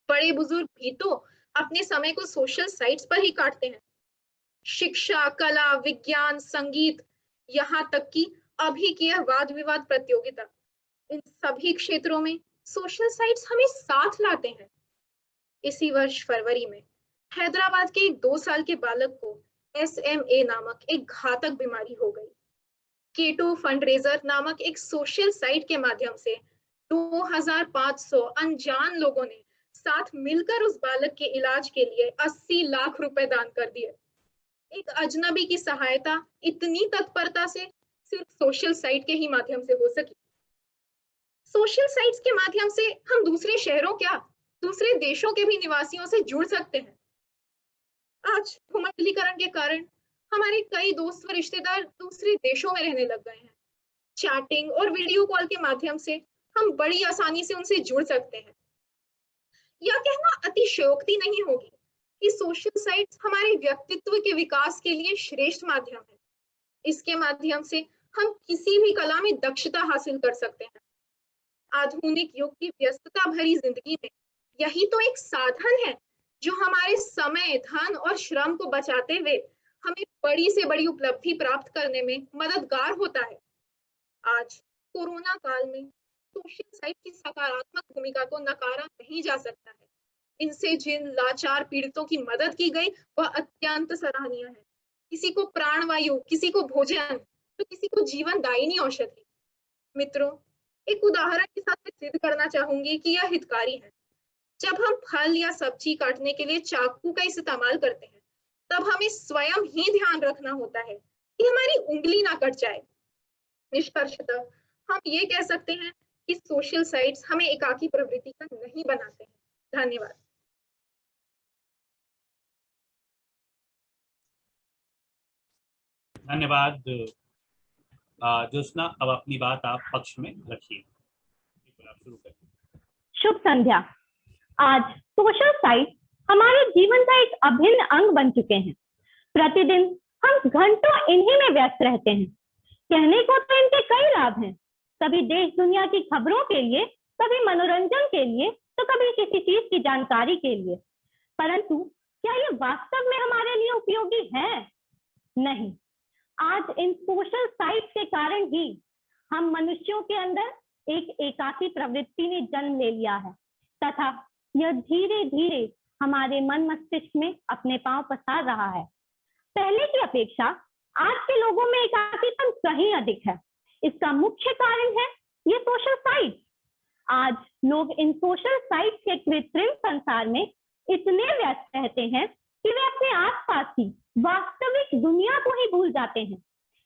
बड़े बुजुर्ग भी तो अपने समय को सोशल साइट्स पर ही काटते हैं। शिक्षा, कला, विज्ञान, संगीत, यहाँ तक कि अभी की यह वाद विवाद प्रतियोगिता, इन सभी क्षेत्रों में सोशल साइट्स हमें साथ लाते हैं। इसी वर्ष फरवरी में हैदराबाद के एक 2 साल के बालक को SMA नामक एक घातक बीमारी हो गई। कीटो फंडरेजर नामक एक सोशल साइट के माध्यम से 2500 अनजान लोगों ने साथ मिलकर उस बालक के इलाज के लिए 80 लाख रुपए दान कर दिए। एक अजनबी की सहायता इतनी तत्परता से सिर्फ सोशल साइट के ही माध्यम से हो सकी। सोशल साइट्स के माध्यम से हम दूसरे शहरों क्या, दूसरे देशों के भी निवासियों से जुड़ सकते हैं। आज भूमंडलीकरण के कारण हमारे कई दोस्त व रिश्तेदार दूसरे देशों में रहने लग गए हैं। चैटिंग और वीडियो कॉल के माध्यम से हम बड़ी आसानी से उनसे जुड़ सकते हैं। यह कहना अतिशयोक्ति नहीं होगी कि सोशल साइट्स हमारे व्यक्तित्व के विकास के लिए श्रेष्ठ माध्यम है। इसके माध्यम से हम किसी भी कला में दक्षता हासिल कर सकते हैं। आधुनिक युग की व्यस्तता भरी जिंदगी में यही तो एक साधन है जो हमारे समय, धन और श्रम को बचाते हुए हमें बड़ी से बड़ी उपलब्धि प्राप्त करने में मददगार होता है। आज कोरोना काल में सोशल साइट की सकारात्मक भूमिका को नकारा नहीं जा सकता है। इनसे जिन लाचार पीड़ितों की मदद की गई वह अत्यंत सराहनीय है। किसी को प्राणवायु, किसी को भोजन, तो किसी को जीवनदायिनी औषधि। मित्रों, एक उदाहरण के साथ मैं सिद्ध करना चाहूंगी कि यह हितकारी है। जब हम फल या सब्जी काटने के लिए चाकू का इस्तेमाल करते हैं, तब हमें स्वयं ही ध्यान रखना होता है कि हमारी उंगली ना कट जाए। निष्कर्षतः हम ये कह सकते हैं कि सोशल साइट्स हमें एकाकी प्रवृत्ति का नहीं बनाते हैं। धन्यवाद। धन्यवाद ज्योत्सना। अब अपनी बात आप पक्ष में रखिए। आप शुरू करें। शुभ संध्या। आज सोशल साइट हमारे जीवन का एक अभिन्न अंग बन चुके हैं। प्रतिदिन हम घंटों इन्हीं में व्यस्त रहते हैं। कहने को तो इनके कई लाभ हैं, कभी देश दुनिया की खबरों के लिए, कभी मनोरंजन के लिए, तो कभी किसी चीज की जानकारी के लिए। परंतु क्या ये वास्तव में हमारे लिए उपयोगी है? नहीं। आज इन सोशल साइट्स के कारण ही हम मनुष्यों के अंदर एक एकाकी प्रवृत्ति ने जन्म ले लिया है तथा यह धीरे धीरे हमारे मन मस्तिष्क में अपने पांव पसार रहा है। पहले की अपेक्षा आज के लोगों में एकाकीपन कहीं अधिक है। इसका मुख्य कारण है ये सोशल साइट्स। आज लोग इन सोशल साइट्स के कृत्रिम संसार में इतने व्यस्त रहते हैं कि वे अपने आसपास की वास्तविक दुनिया को ही भूल जाते हैं।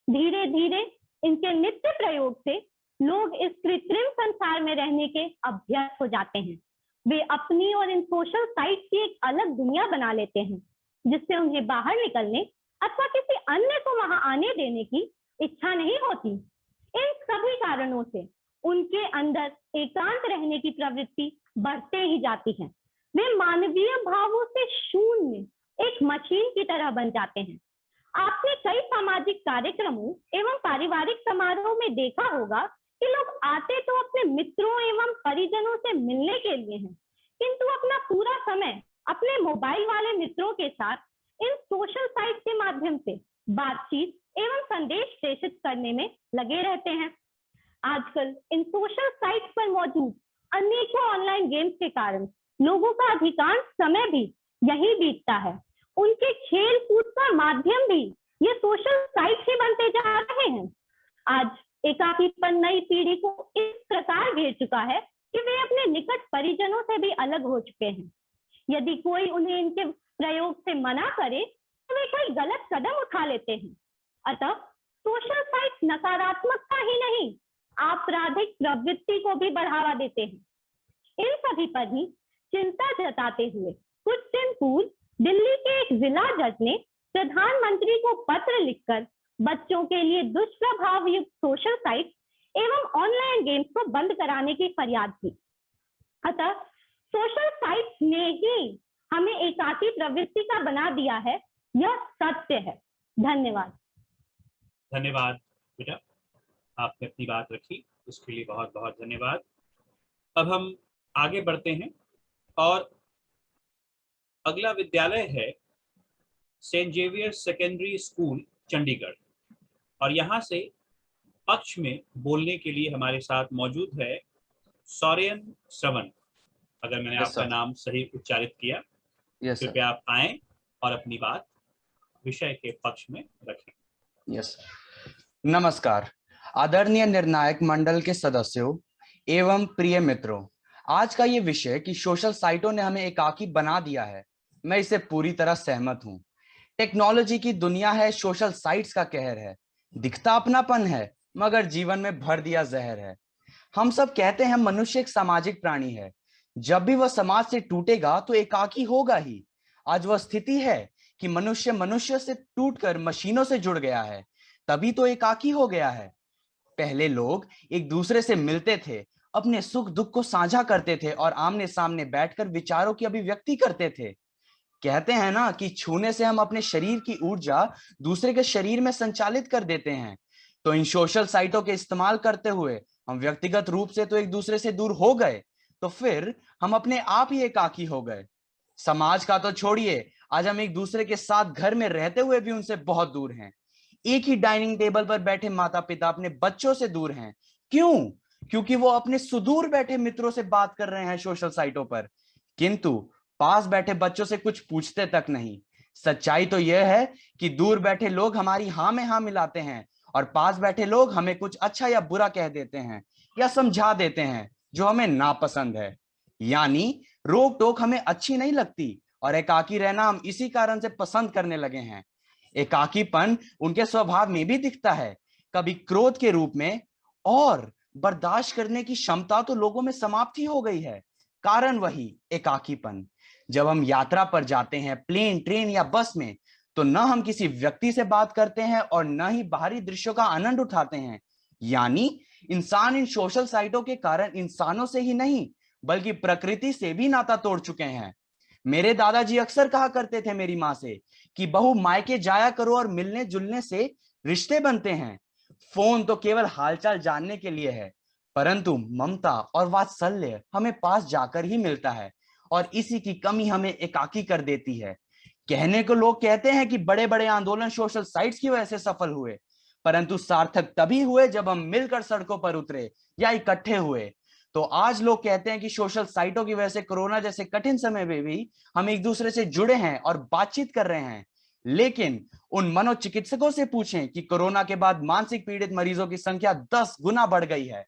धीरे धीरे इनके नित्य प्रयोग से लोग इस कृत्रिम संसार में रहने के अभ्यस्त हो जाते हैं। वे अपनी और इन सोशल साइट्स की एक अलग दुनिया बना लेते हैं, जिससे उन्हें बाहर निकलने अथवा किसी अन्य को वहां आने देने की इच्छा नहीं होती। इन सभी कारणों से उनके अंदर एकांत रहने की प्रवृत्ति बढ़ते ही जाती है। वे मानवीय भावों से शून्य एक मशीन की तरह बन जाते हैं। आपने कई सामाजिक कार्यक्रमों एवं पारिवारिक समारोह में देखा होगा कि लोग आते तो अपने मित्रों एवं परिजनों से मिलने के लिए हैं, किंतु अपना पूरा समय अपने मोबाइल वाले मित्रों के साथ इन सोशल साइट के माध्यम से बातचीत एवं संदेश प्रेषित करने में लगे रहते हैं। आजकल इन सोशल साइट पर मौजूद अनेकों ऑनलाइन गेम्स के कारण लोगों का अधिकांश समय भी यही बीतता है। उनके खेल कूद का माध्यम भी ये सोशल साइट ही बनते जा रहे हैं। आज एकाकीपन नई पीढ़ी को इस प्रकार घेर चुका है कि वे अपने निकट परिजनों से भी अलग हो चुके हैं। यदि कोई उन्हें इनके प्रयोग से मना करे तो वे कोई गलत कदम उठा लेते हैं। अतः सोशल साइट नकारात्मकता ही नहीं, आपराधिक प्रवृत्ति को भी बढ़ावा देते हैं। इन सभी पर ही चिंता जताते हुए कुछ दिन पूर्व दिल्ली के एक जिला जज ने प्रधानमंत्री को पत्र लिखकर बच्चों के लिए दुष्प्रभाव युक्त सोशल साइट एवं ऑनलाइन गेम्स को बंद कराने की फरियाद की। अतः सोशल साइट्स ने ही हमें एकाकी प्रवृत्ति का बना दिया है, यह सत्य है। धन्यवाद। धन्यवाद बेटा, आपने अपनी बात रखी, उसके लिए बहुत बहुत धन्यवाद। अब हम आगे बढ़ते हैं और अगला विद्यालय है Saint Xavier Secondary School Chandigarh, और यहाँ से पक्ष में बोलने के लिए हमारे साथ मौजूद है सौरेन श्रवण, अगर मैंने आपका नाम सही उच्चारित किया। कृपया आप आएं और अपनी बात विषय के पक्ष में रखें। नमस्कार आदरणीय निर्णायक मंडल के सदस्यों एवं प्रिय मित्रों, आज का ये विषय कि सोशल साइटों ने हमें एकाकी बना दिया है, मैं इससे पूरी तरह सहमत हूँ। टेक्नोलॉजी की दुनिया है, सोशल साइट्स का कहर है। दिखता अपनापन है मगर जीवन में भर दिया जहर है। हम सब कहते हैं मनुष्य एक सामाजिक प्राणी है, जब भी वह समाज से टूटेगा तो एकाकी होगा ही। आज वह स्थिति है कि मनुष्य मनुष्य से टूटकर मशीनों से जुड़ गया है, तभी तो एकाकी हो गया है। पहले लोग एक दूसरे से मिलते थे, अपने सुख दुख को साझा करते थे और आमने सामने बैठकर विचारों की अभिव्यक्ति करते थे। कहते हैं ना कि छूने से हम अपने शरीर की ऊर्जा दूसरे के शरीर में संचालित कर देते हैं। तो इन सोशल साइटों के इस्तेमाल करते हुए हम व्यक्तिगत रूप से तो एक दूसरे से दूर हो गए, तो फिर हम अपने आप ही एकाकी हो गए। समाज का तो छोड़िए, आज हम एक दूसरे के साथ घर में रहते हुए भी उनसे बहुत दूर हैं। एक ही डाइनिंग टेबल पर बैठे माता पिता अपने बच्चों से दूर हैं। क्यों? क्योंकि वो अपने सुदूर बैठे मित्रों से बात कर रहे हैं सोशल साइटों पर, किंतु पास बैठे बच्चों से कुछ पूछते तक नहीं। सच्चाई तो यह है कि दूर बैठे लोग हमारी हाँ में हाँ मिलाते हैं और पास बैठे लोग हमें कुछ अच्छा या बुरा कह देते हैं या समझा देते हैं जो हमें नापसंद है। यानी रोक टोक हमें अच्छी नहीं लगती और एकाकी रहना हम इसी कारण से पसंद करने लगे हैं। एकाकीपन उनके स्वभाव में भी दिखता है, कभी क्रोध के रूप में, और बर्दाश्त करने की क्षमता तो लोगों में समाप्त ही हो गई है। कारण वही एकाकीपन। जब हम यात्रा पर जाते हैं प्लेन, ट्रेन या बस में, तो न हम किसी व्यक्ति से बात करते हैं और न ही बाहरी दृश्यों का आनंद उठाते हैं। यानी इंसान इन सोशल साइटों के कारण इंसानों से ही नहीं बल्कि प्रकृति से भी नाता तोड़ चुके हैं। मेरे दादाजी अक्सर कहा करते थे मेरी माँ से कि बहू मायके जाया करो और मिलने जुलने से रिश्ते बनते हैं। फोन तो केवल हालचाल जानने के लिए है, परंतु ममता और वात्सल्य हमें पास जाकर ही मिलता है और इसी की कमी हमें एकाकी कर देती है। कहने को लोग कहते हैं कि बड़े बड़े आंदोलन सोशल साइट्स की वजह से सफल हुए, परंतु सार्थक तभी हुए जब हम मिलकर सड़कों पर उतरे या इकट्ठे हुए। तो आज लोग कहते हैं कि सोशल साइटों की वजह से कोरोना जैसे कठिन समय में भी हम एक दूसरे से जुड़े हैं और बातचीत कर रहे हैं। लेकिन उन मनोचिकित्सकों से पूछें कि कोरोना के बाद मानसिक पीड़ित मरीजों की संख्या 10 गुना बढ़ गई है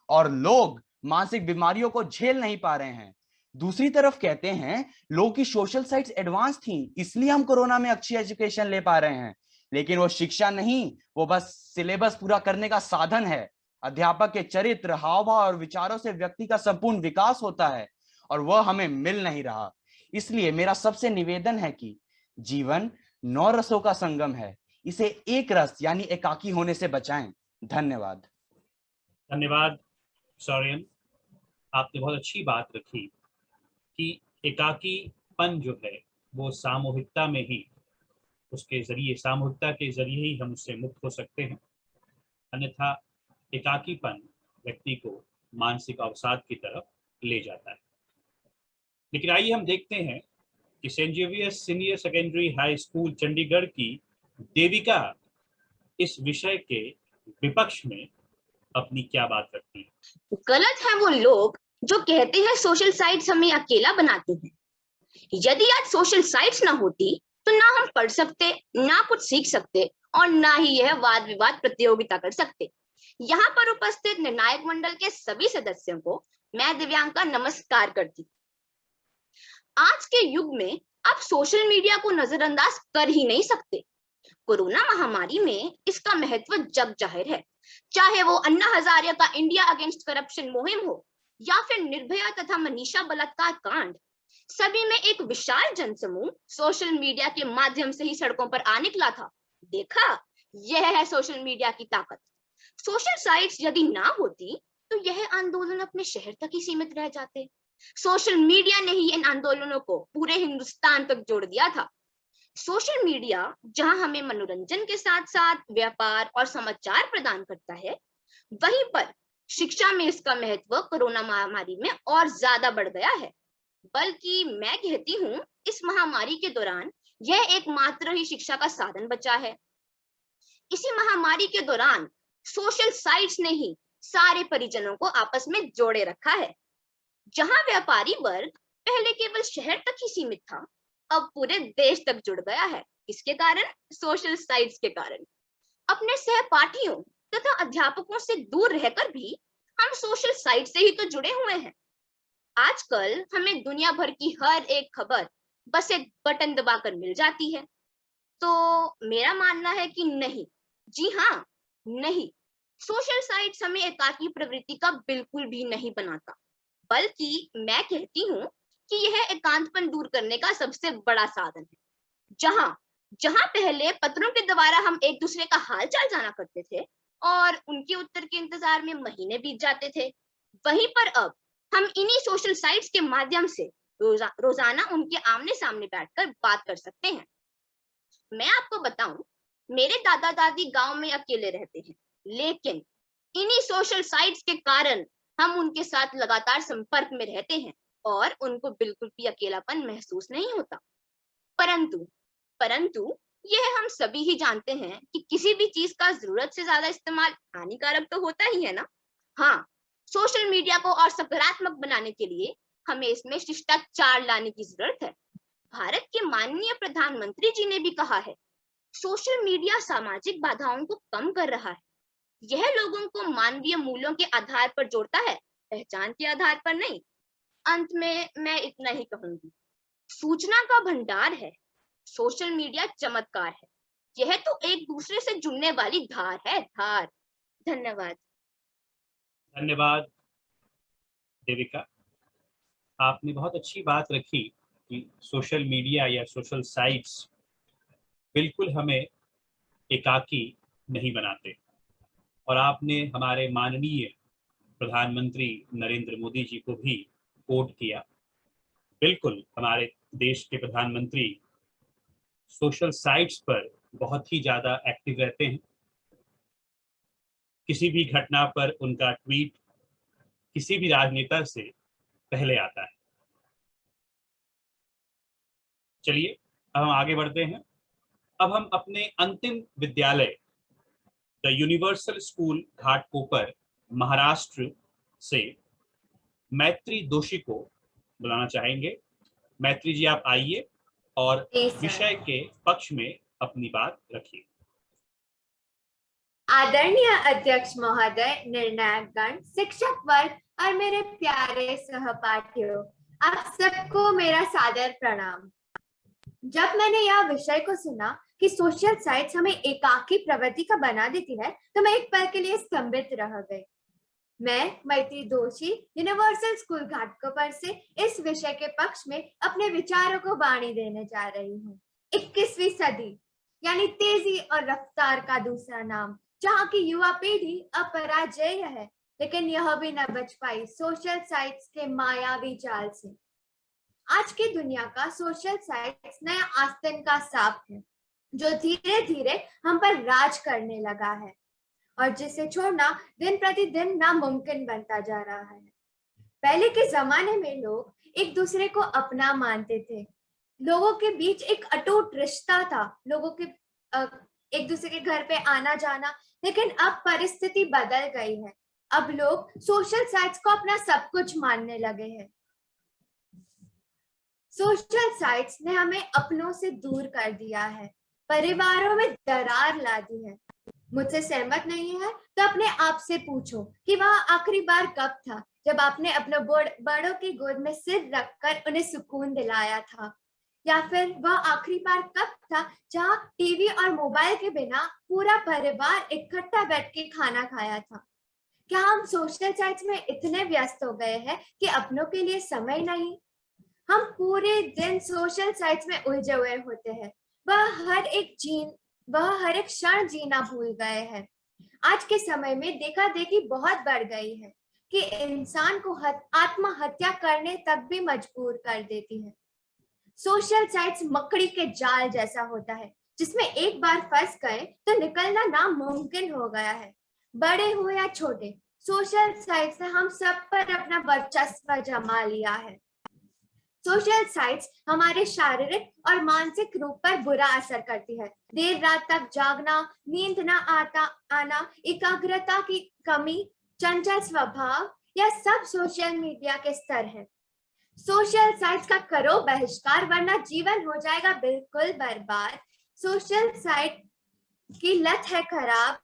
और लोग मानसिक बीमारियों को झेल नहीं पा रहे हैं। दूसरी तरफ कहते हैं लोग की सोशल साइट्स एडवांस थी, इसलिए हम कोरोना में अच्छी एजुकेशन ले पा रहे हैं। लेकिन वो शिक्षा नहीं, वो बस सिलेबस पूरा करने का साधन है। अध्यापक के चरित्र, हाव भाव और विचारों से व्यक्ति का संपूर्ण विकास होता है और वह हमें मिल नहीं रहा। इसलिए मेरा सबसे निवेदन है कि जीवन 9 रसों का संगम है, इसे एक रस यानी एकाकी होने से बचाएं। धन्यवाद। धन्यवाद सौरेन, आपने बहुत अच्छी बात रखी कि एकाकीपन जो है वो सामूहिकता में ही, उसके जरिए, सामूहिकता के जरिए ही हम उससे मुक्त हो सकते हैं। अन्यथा एकाकीपन व्यक्ति को मानसिक अवसाद की तरफ ले जाता है। लेकिन आइए हम देखते हैं कि Saint Xavier's Senior Secondary High School Chandigarh की देविका इस विषय के विपक्ष में अपनी क्या बात रखती है। गलत है वो लोग जो कहते हैं सोशल साइट्स हमें अकेला बनाती हैं। यदि आज सोशल साइट्स ना होती तो ना हम पढ़ सकते, ना कुछ सीख सकते और ना ही यह वाद विवाद प्रतियोगिता कर सकते। यहाँ पर उपस्थित निर्णायक मंडल के सभी सदस्यों को मैं दिव्यांका नमस्कार करती। आज के युग में आप सोशल मीडिया को नजरअंदाज कर ही नहीं सकते। कोरोना महामारी में इसका महत्व जग जाहिर है, चाहे वो अन्ना हजारे का इंडिया अगेंस्ट करप्शन मुहिम हो या फिर निर्भया तथा मनीषा बलात्कार कांड। सभी में एक विशाल जनसमूह सोशल मीडिया के माध्यम से ही सड़कों पर आ निकला था। देखा, यह है सोशल मीडिया की ताकत। सोशल साइट्स यदि ना होती तो यह आंदोलन अपने शहर तक ही सीमित रह जाते। सोशल मीडिया ने ही इन आंदोलनों को पूरे हिंदुस्तान तक जोड़ दिया था। सोशल मीडिया जहां हमें मनोरंजन के साथ साथ व्यापार और समाचार प्रदान करता है, वहीं पर शिक्षा में इसका महत्व कोरोना महामारी में और ज्यादा बढ़ गया है। बल्कि मैं कहती हूँ इस महामारी के दौरान यह एकमात्र ही शिक्षा का साधन बचा है। इसी महामारी के दौरान सोशल साइट्स ने ही सारे परिजनों को आपस में जोड़े रखा है। जहां व्यापारी वर्ग पहले केवल शहर तक ही सीमित था, अब पूरे देश तक जुड़ गया है। किसके कारण? सोशल साइट्स के कारण। अपने सहपाठियों तथा अध्यापकों से दूर रहकर भी हम सोशल साइट से ही तो जुड़े हुए हैं। आजकल हमें दुनिया भर की हर एक खबर बस एक बटन दबाकर मिल जाती है। तो मेरा मानना है कि नहीं, जी हाँ, नहीं, सोशल साइट्स हमें एकाकी प्रवृत्ति का बिल्कुल भी नहीं बनाता, बल्कि मैं कहती हूँ कि यह एकांतपन दूर करने का सबसे बड़ा साधन है। जहां पहले पत्रों के द्वारा हम एक दूसरे का हाल चाल जाना करते थे और उनके उत्तर के इंतजार में महीने बीत जाते थे, वहीं पर अब हम इन्हीं सोशल साइट्स के माध्यम से रोजाना उनके आमने सामने बैठकर बात कर सकते हैं। मैं आपको बताऊं, मेरे दादा दादी गांव में अकेले रहते हैं, लेकिन इन्हीं सोशल साइट्स के कारण हम उनके साथ लगातार संपर्क में रहते हैं और उनको बिल्कुल भी अकेलापन महसूस नहीं होता। परंतु यह हम सभी ही जानते हैं कि किसी भी चीज का जरूरत से ज्यादा इस्तेमाल हानिकारक तो होता ही है ना। हाँ, सोशल मीडिया को और सकारात्मक बनाने के लिए हमें इसमें शिष्टाचार लाने की जरूरत है। भारत के माननीय प्रधानमंत्री जी ने भी कहा है, सोशल मीडिया सामाजिक बाधाओं को कम कर रहा है। यह लोगों को मानवीय मूल्यों के आधार पर जोड़ता है, पहचान के आधार पर नहीं। अंत में मैं इतना ही कहूंगी, सूचना का भंडार है, सोशल मीडिया चमत्कार है। यह तो एक दूसरे से जुड़ने वाली धार है, धार। धन्यवाद। धन्यवाद देविका, आपने बहुत अच्छी बात रखी कि सोशल मीडिया या सोशल साइट्स बिल्कुल हमें एकाकी नहीं बनाते, और आपने हमारे माननीय प्रधानमंत्री नरेंद्र मोदी जी को भी कोट किया। बिल्कुल, हमारे देश के प्रधानमंत्री सोशल साइट्स पर बहुत ही ज्यादा एक्टिव रहते हैं। किसी भी घटना पर उनका ट्वीट किसी भी राजनेता से पहले आता है। चलिए अब हम आगे बढ़ते हैं। अब हम अपने अंतिम विद्यालय the universal school Ghatkopar Maharashtra से मैत्री दोषी को बुलाना चाहेंगे। मैत्री जी, आप आइए और विषय के पक्ष में अपनी बात रखिए। आदरणीय अध्यक्ष महोदय, निर्णायक गण, शिक्षक वर्ग और मेरे प्यारे सहपाठियों, आप सबको मेरा सादर प्रणाम। जब मैंने यह विषय को सुना कि सोशल साइट्स हमें एकाकी प्रवृत्ति का बना देती है, तो मैं एक पल के लिए स्तंभित रह गई। मैं मैत्री दोषी यूनिवर्सल स्कूल घाटकोपर से इस विषय के पक्ष में अपने विचारों को वाणी देने जा रही हूँ। 21वीं सदी यानी तेजी और रफ्तार का दूसरा नाम, जहाँ की युवा पीढ़ी अपराजय है, लेकिन यह भी न बच पाई सोशल साइट्स के मायावी जाल से। आज की दुनिया का सोशल साइट्स नया आस्तीन का सांप है, जो धीरे धीरे हम पर राज करने लगा है और जिसे छोड़ना दिन प्रतिदिन नामुमकिन बनता जा रहा है। पहले के जमाने में लोग एक दूसरे को अपना मानते थे, लोगों के बीच एक अटूट रिश्ता था, लोगों के एक दूसरे के घर पे आना जाना। लेकिन अब परिस्थिति बदल गई है। अब लोग सोशल साइट्स को अपना सब कुछ मानने लगे हैं। सोशल साइट्स ने हमें अपनों से दूर कर दिया है, परिवारों में दरार ला दी है। मुझसे सहमत नहीं है तो अपने आप से पूछो कि वह आखिरी बार कब था जब आपने अपने बड़ों की गोद में सिर रखकर उन्हें सुकून दिलाया था, या फिर वह आखिरी बार कब था जहां टीवी और मोबाइल के बिना पूरा परिवार इकट्ठा बैठ के खाना खाया था। क्या हम सोशल साइट्स में इतने व्यस्त हो गए हैं कि अपनों के लिए समय नहीं? हम पूरे दिन सोशल साइट्स में उलझे हुए होते हैं। वह हर एक क्षण जीना भूल गए हैं। आज के समय में देखा देखी बहुत बढ़ गई है कि इंसान को आत्महत्या करने तक भी मजबूर कर देती है। सोशल साइट्स मकड़ी के जाल जैसा होता है, जिसमें एक बार फंस गए तो निकलना नामुमकिन हो गया है। बड़े हो या छोटे, सोशल साइट्स ने हम सब पर अपना वर्चस्व जमा लिया है। सोशल साइट्स हमारे शारीरिक और मानसिक रूप पर बुरा असर करती है। देर रात तक जागना, नींद न आना, एकाग्रता की कमी, चंचल स्वभाव, यह सब सोशल मीडिया के स्तर हैं। सोशल साइट्स का करो बहिष्कार वरना जीवन हो जाएगा बिल्कुल बर्बाद। सोशल साइट की लत है खराब,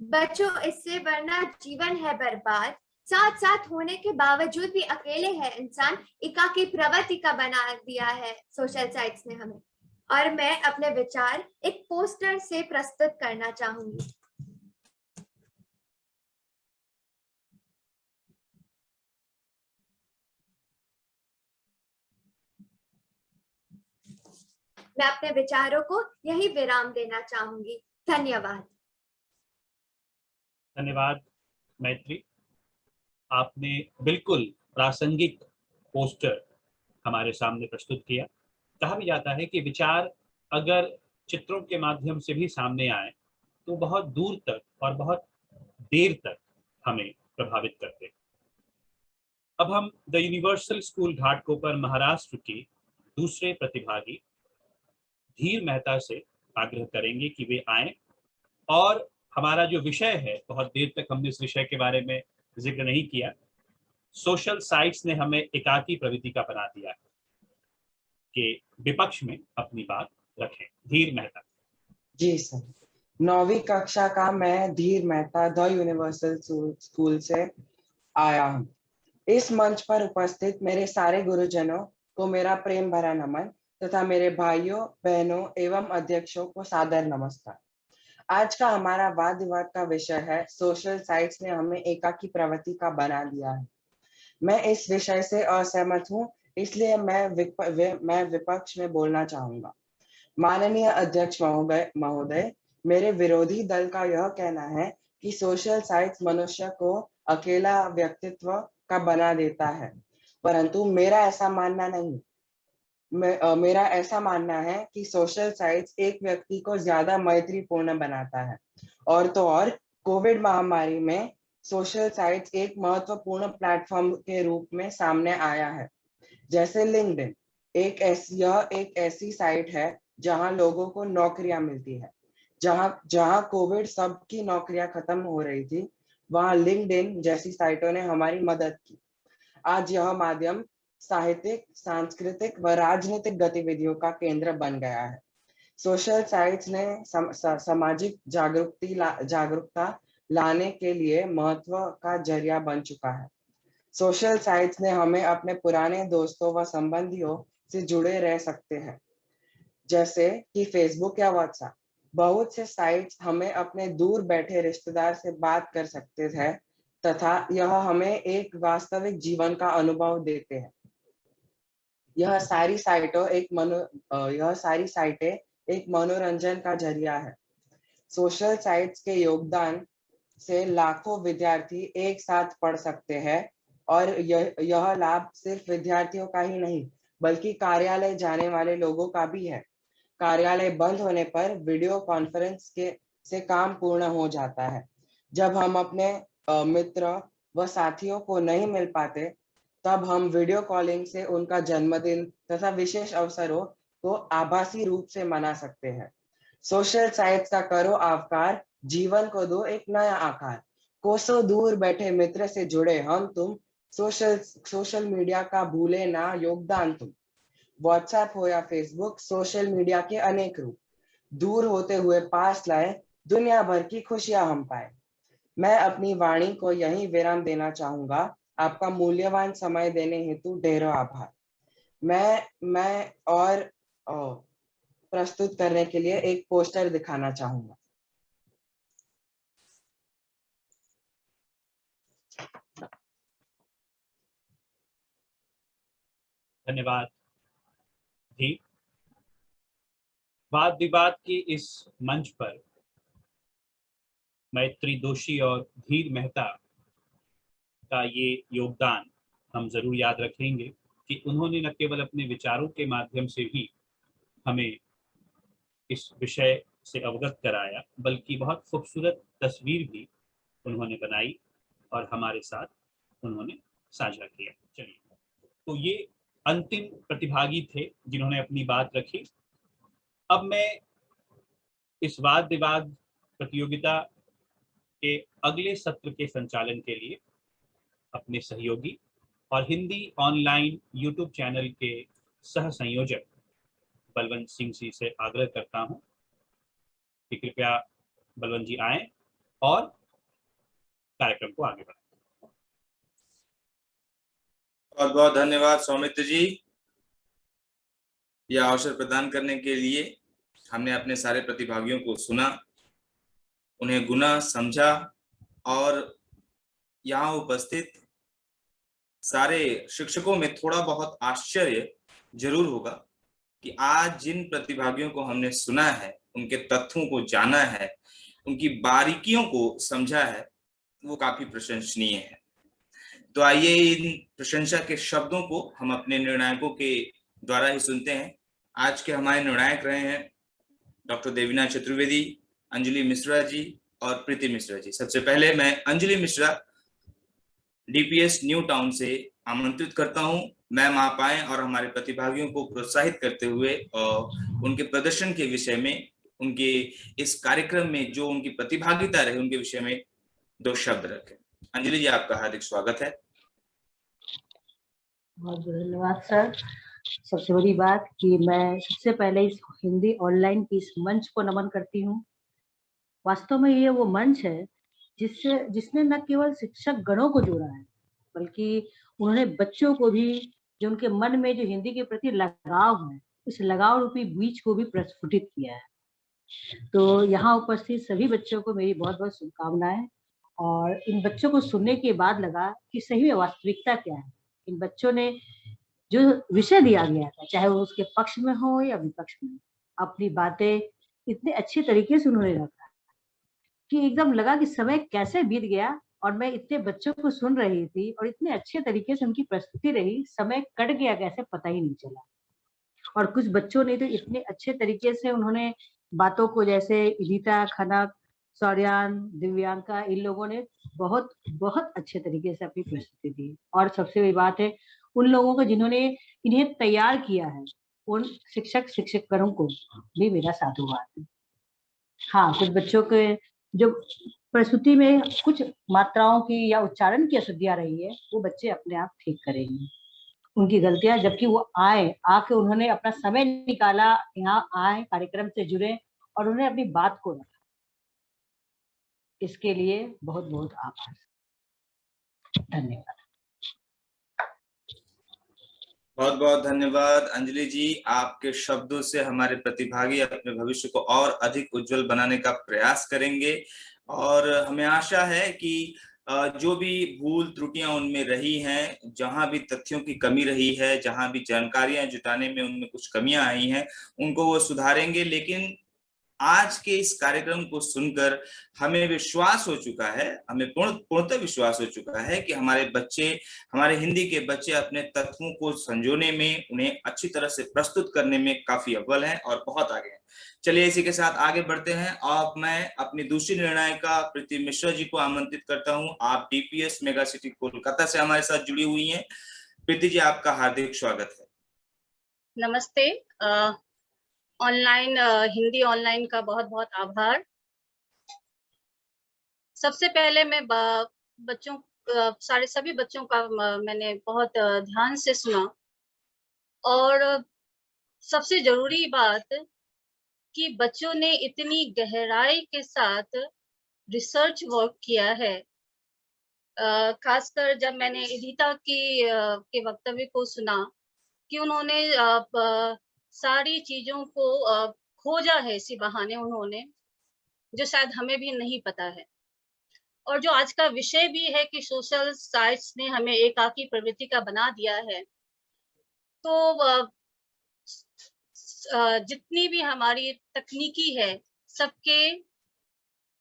बचो इससे वरना जीवन है बर्बाद। साथ साथ होने के बावजूद भी अकेले है इंसान, एकाकी प्रवृत्ति का बना दिया है सोशल साइट्स ने हमें। और मैं अपने विचार एक पोस्टर से प्रस्तुत करना चाहूंगी। मैं अपने विचारों को यही विराम देना चाहूंगी। धन्यवाद। धन्यवाद मैत्री, आपने बिल्कुल प्रासंगिक पोस्टर हमारे सामने प्रस्तुत किया। कहा भी जाता है कि विचार अगर चित्रों के माध्यम से भी सामने आए तो बहुत दूर तक और बहुत देर तक हमें प्रभावित करते हैं। अब हम the universal school Ghatkopar Maharashtra के दूसरे प्रतिभागी धीर मेहता से आग्रह करेंगे कि वे आए और हमारा जो विषय है, बहुत देर तक हमने इस विषय के बारे में जिक्र नहीं किया, सोशल साइट्स ने हमें एकाकी प्रवृत्ति का बना दिया है, कि विपक्ष में अपनी बात रखें। धीर मेहता। जी सर, 9वीं कक्षा का मैं धीर मेहता द यूनिवर्सल स्कूल से आया हूँ। इस मंच पर उपस्थित मेरे सारे गुरुजनों को मेरा प्रेम भरा नमन तथा मेरे भाइयों बहनों एवं अध्यक्षों को सादर नमस्कार। आज का हमारा वाद विवाद का विषय है सोशल साइट्स ने हमें एकाकी प्रवृत्ति का बना दिया है। मैं इस विषय से असहमत हूँ, इसलिए मैं विपक्ष में बोलना चाहूंगा। माननीय अध्यक्ष महोदय, मेरे विरोधी दल का यह कहना है कि सोशल साइट्स मनुष्य को अकेला व्यक्तित्व का बना देता है, परंतु मेरा ऐसा मानना नहीं। मेरा ऐसा मानना है कि सोशल साइट्स एक व्यक्ति को ज्यादा मैत्रीपूर्ण बनाता है। और तो और कोविड महामारी में सोशल साइट्स एक महत्वपूर्ण प्लेटफॉर्म के रूप में सामने आया है। जैसे लिंक्डइन एक ऐसी साइट है जहां लोगों को नौकरियां मिलती है। जहां कोविड सबकी नौकरियां खत्म हो रही थी, वहां लिंक्डइन जैसी साइटों ने हमारी मदद की। आज यह माध्यम साहित्यिक, सांस्कृतिक व राजनीतिक गतिविधियों का केंद्र बन गया है। सोशल साइट्स ने सामाजिक जागरूकता लाने के लिए महत्व का जरिया बन चुका है। सोशल साइट्स ने हमें अपने पुराने दोस्तों व संबंधियों से जुड़े रह सकते हैं, जैसे कि फेसबुक या व्हाट्सएप। बहुत से साइट्स हमें अपने दूर बैठे रिश्तेदार से बात कर सकते हैं तथा यह हमें एक वास्तविक जीवन का अनुभव देते हैं। यह सारी साइटें एक मनोरंजन का जरिया है। सोशल साइट्स के योगदान से लाखों विद्यार्थी एक साथ पढ़ सकते हैं और यह लाभ सिर्फ विद्यार्थियों का ही नहीं बल्कि कार्यालय जाने वाले लोगों का भी है। कार्यालय बंद होने पर वीडियो कॉन्फ्रेंस से काम पूर्ण हो जाता है। जब हम अपने मित्र व साथियों को नहीं मिल पाते, तब हम वीडियो कॉलिंग से उनका जन्मदिन तथा विशेष अवसरों को आभासी रूप से मना सकते हैं। सोशल साइट्स का करो आवकार, जीवन को दो एक नया आकार। कोसों दूर बैठे मित्र से जुड़े हम तुम, सोशल मीडिया का भूले ना योगदान तुम। व्हाट्सएप हो या फेसबुक, सोशल मीडिया के अनेक रूप दूर होते हुए पास लाए, दुनिया भर की खुशियां हम पाए। मैं अपनी वाणी को यहीं विराम देना चाहूंगा। आपका मूल्यवान समय देने हेतु ढेरों आभार। मैं और प्रस्तुत करने के लिए एक पोस्टर दिखाना चाहूंगा। धन्यवाद जी। वाद विवाद के इस मंच पर मैत्री दोषी और धीर मेहता का ये योगदान हम जरूर याद रखेंगे कि उन्होंने न केवल अपने विचारों के माध्यम से भी हमें इस विषय से अवगत कराया, बल्कि बहुत खूबसूरत तस्वीर भी उन्होंने बनाई और हमारे साथ उन्होंने साझा किया। चलिए, तो ये अंतिम प्रतिभागी थे जिन्होंने अपनी बात रखी। अब मैं इस वाद विवाद प्रतियोगिता के अगले सत्र के संचालन के लिए अपने सहयोगी और हिंदी ऑनलाइन यूट्यूब चैनल के सह संयोजक बलवंत सिंह जी से आग्रह करता हूं कि कृपया बलवंत जी आएं और कार्यक्रम को आगे बढ़ाएं। बहुत बहुत धन्यवाद सौमित्र जी, यह अवसर प्रदान करने के लिए। हमने अपने सारे प्रतिभागियों को सुना, उन्हें गुना समझा और यहाँ उपस्थित सारे शिक्षकों में थोड़ा बहुत आश्चर्य जरूर होगा कि आज जिन प्रतिभागियों को हमने सुना है, उनके तथ्यों को जाना है, उनकी बारीकियों को समझा है, वो काफी प्रशंसनीय है। तो आइए इन प्रशंसा के शब्दों को हम अपने निर्णायकों के द्वारा ही सुनते हैं। आज के हमारे निर्णायक रहे हैं डॉक्टर देवीना चतुर्वेदी, अंजलि मिश्रा जी और प्रीति मिश्रा जी। सबसे पहले मैं Anjali Mishra DPS new town से आमंत्रित करता हूं। मैम आप आए और हमारे प्रतिभागियों को प्रोत्साहित करते हुए और उनके प्रदर्शन के विषय में, उनके इस कार्यक्रम में जो उनकी प्रतिभागिता रही उनके विषय में 2 शब्द रखें। अंजलि जी, आपका हार्दिक स्वागत है। बहुत धन्यवाद सर। सबसे बड़ी बात कि मैं सबसे पहले इस हिंदी ऑनलाइन की इस मंच को नमन करती हूँ। वास्तव में ये वो मंच है जिसने न केवल शिक्षक गणों को जोड़ा है, बल्कि उन्होंने बच्चों को भी, जो उनके मन में जो हिंदी के प्रति लगाव है, इस लगाव रूपी बीज को भी प्रस्फुटित किया है। तो यहाँ उपस्थित सभी बच्चों को मेरी बहुत बहुत शुभकामनाएं। और इन बच्चों को सुनने के बाद लगा कि सही में वास्तविकता क्या है। इन बच्चों ने जो विषय दिया गया था, चाहे वो उसके पक्ष में हो या विपक्ष में, अपनी बातें इतने अच्छे तरीके से उन्होंने रखा कि एकदम लगा कि समय कैसे बीत गया और मैं इतने बच्चों को सुन रही थी और इतने अच्छे तरीके से उनकी प्रस्तुति रही, समय कट गया कैसे पता ही नहीं चला। और कुछ बच्चों ने तो इतने अच्छे तरीके से उन्होंने बातों को, जैसे इदिता, खनक, सौर्यान, दिव्यांका, इन लोगों ने बहुत बहुत अच्छे तरीके से अपनी प्रस्तुति दी। और सबसे बड़ी बात है, उन लोगों को जिन्होंने इन्हें तैयार किया है, उन शिक्षकगणों को भी मेरा साधुवाद है। हाँ, कुछ बच्चों के जो प्रस्तुति में कुछ मात्राओं की या उच्चारण की अशुद्धियां रही है, वो बच्चे अपने आप ठीक करेंगे उनकी गलतियां, जबकि वो आके उन्होंने अपना समय निकाला, यहाँ आए, कार्यक्रम से जुड़े और उन्होंने अपनी बात को रखा। इसके लिए बहुत बहुत आभार, धन्यवाद। बहुत बहुत धन्यवाद अंजलि जी। आपके शब्दों से हमारे प्रतिभागी अपने भविष्य को और अधिक उज्जवल बनाने का प्रयास करेंगे और हमें आशा है कि जो भी भूल त्रुटियां उनमें रही हैं, जहां भी तथ्यों की कमी रही है, जहां भी जानकारियां जुटाने में उनमें कुछ कमियां आई हैं, उनको वो सुधारेंगे। लेकिन आज के इस कार्यक्रम को सुनकर हमें विश्वास हो चुका है, हमें पूर्णतः विश्वास हो चुका है कि हमारे बच्चे, हमारे हिंदी के बच्चे अपने तत्वों को संजोने में, उन्हें अच्छी तरह से प्रस्तुत करने में काफी अव्वल हैं और बहुत आगे हैं। चलिए इसी के साथ आगे बढ़ते हैं। अब मैं अपनी दूसरी निर्णायिका प्रीति मिश्रा जी को आमंत्रित करता हूँ। आप डीपीएस मेगा सिटी कोलकाता से हमारे साथ जुड़ी हुई हैं। प्रीति जी, आपका हार्दिक स्वागत है। नमस्ते। ऑनलाइन हिंदी ऑनलाइन का बहुत बहुत आभार। सबसे पहले मैं बच्चों, सभी बच्चों का मैंने बहुत ध्यान से सुना और सबसे जरूरी बात कि बच्चों ने इतनी गहराई के साथ रिसर्च वर्क किया है। खासकर जब मैंने इदिता के वक्तव्य को सुना कि उन्होंने सारी चीजों को खोजा है इसी बहाने उन्होंने, जो शायद हमें भी नहीं पता है। और जो आज का विषय भी है कि सोशल साइट्स ने हमें एकाकी प्रवृत्ति का बना दिया है, तो जितनी भी हमारी तकनीकी है,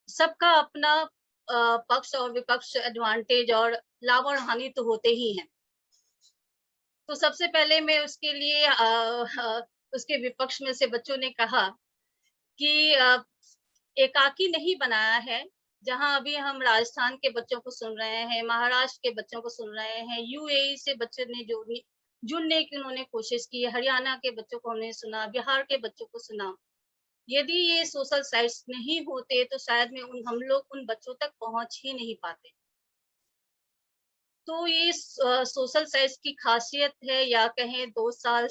सबका अपना पक्ष और विपक्ष, एडवांटेज और लाभ और हानि तो होते ही हैं। तो सबसे पहले मैं उसके लिए उसके विपक्ष में से बच्चों ने कहा कि एकाकी नहीं बनाया है। जहां अभी हम राजस्थान के बच्चों को सुन रहे हैं, महाराष्ट्र के बच्चों को सुन रहे हैं, यूएई से बच्चों ने जो भी जुड़ने की उन्होंने कोशिश की। हरियाणा के बच्चों को हमने सुना, बिहार के बच्चों को सुना। यदि ये सोशल साइट्स नहीं होते तो शायद में हम लोग उन बच्चों तक पहुंच ही नहीं पाते। तो ये सोशल साइट्स की खासियत है, या कहें 2 साल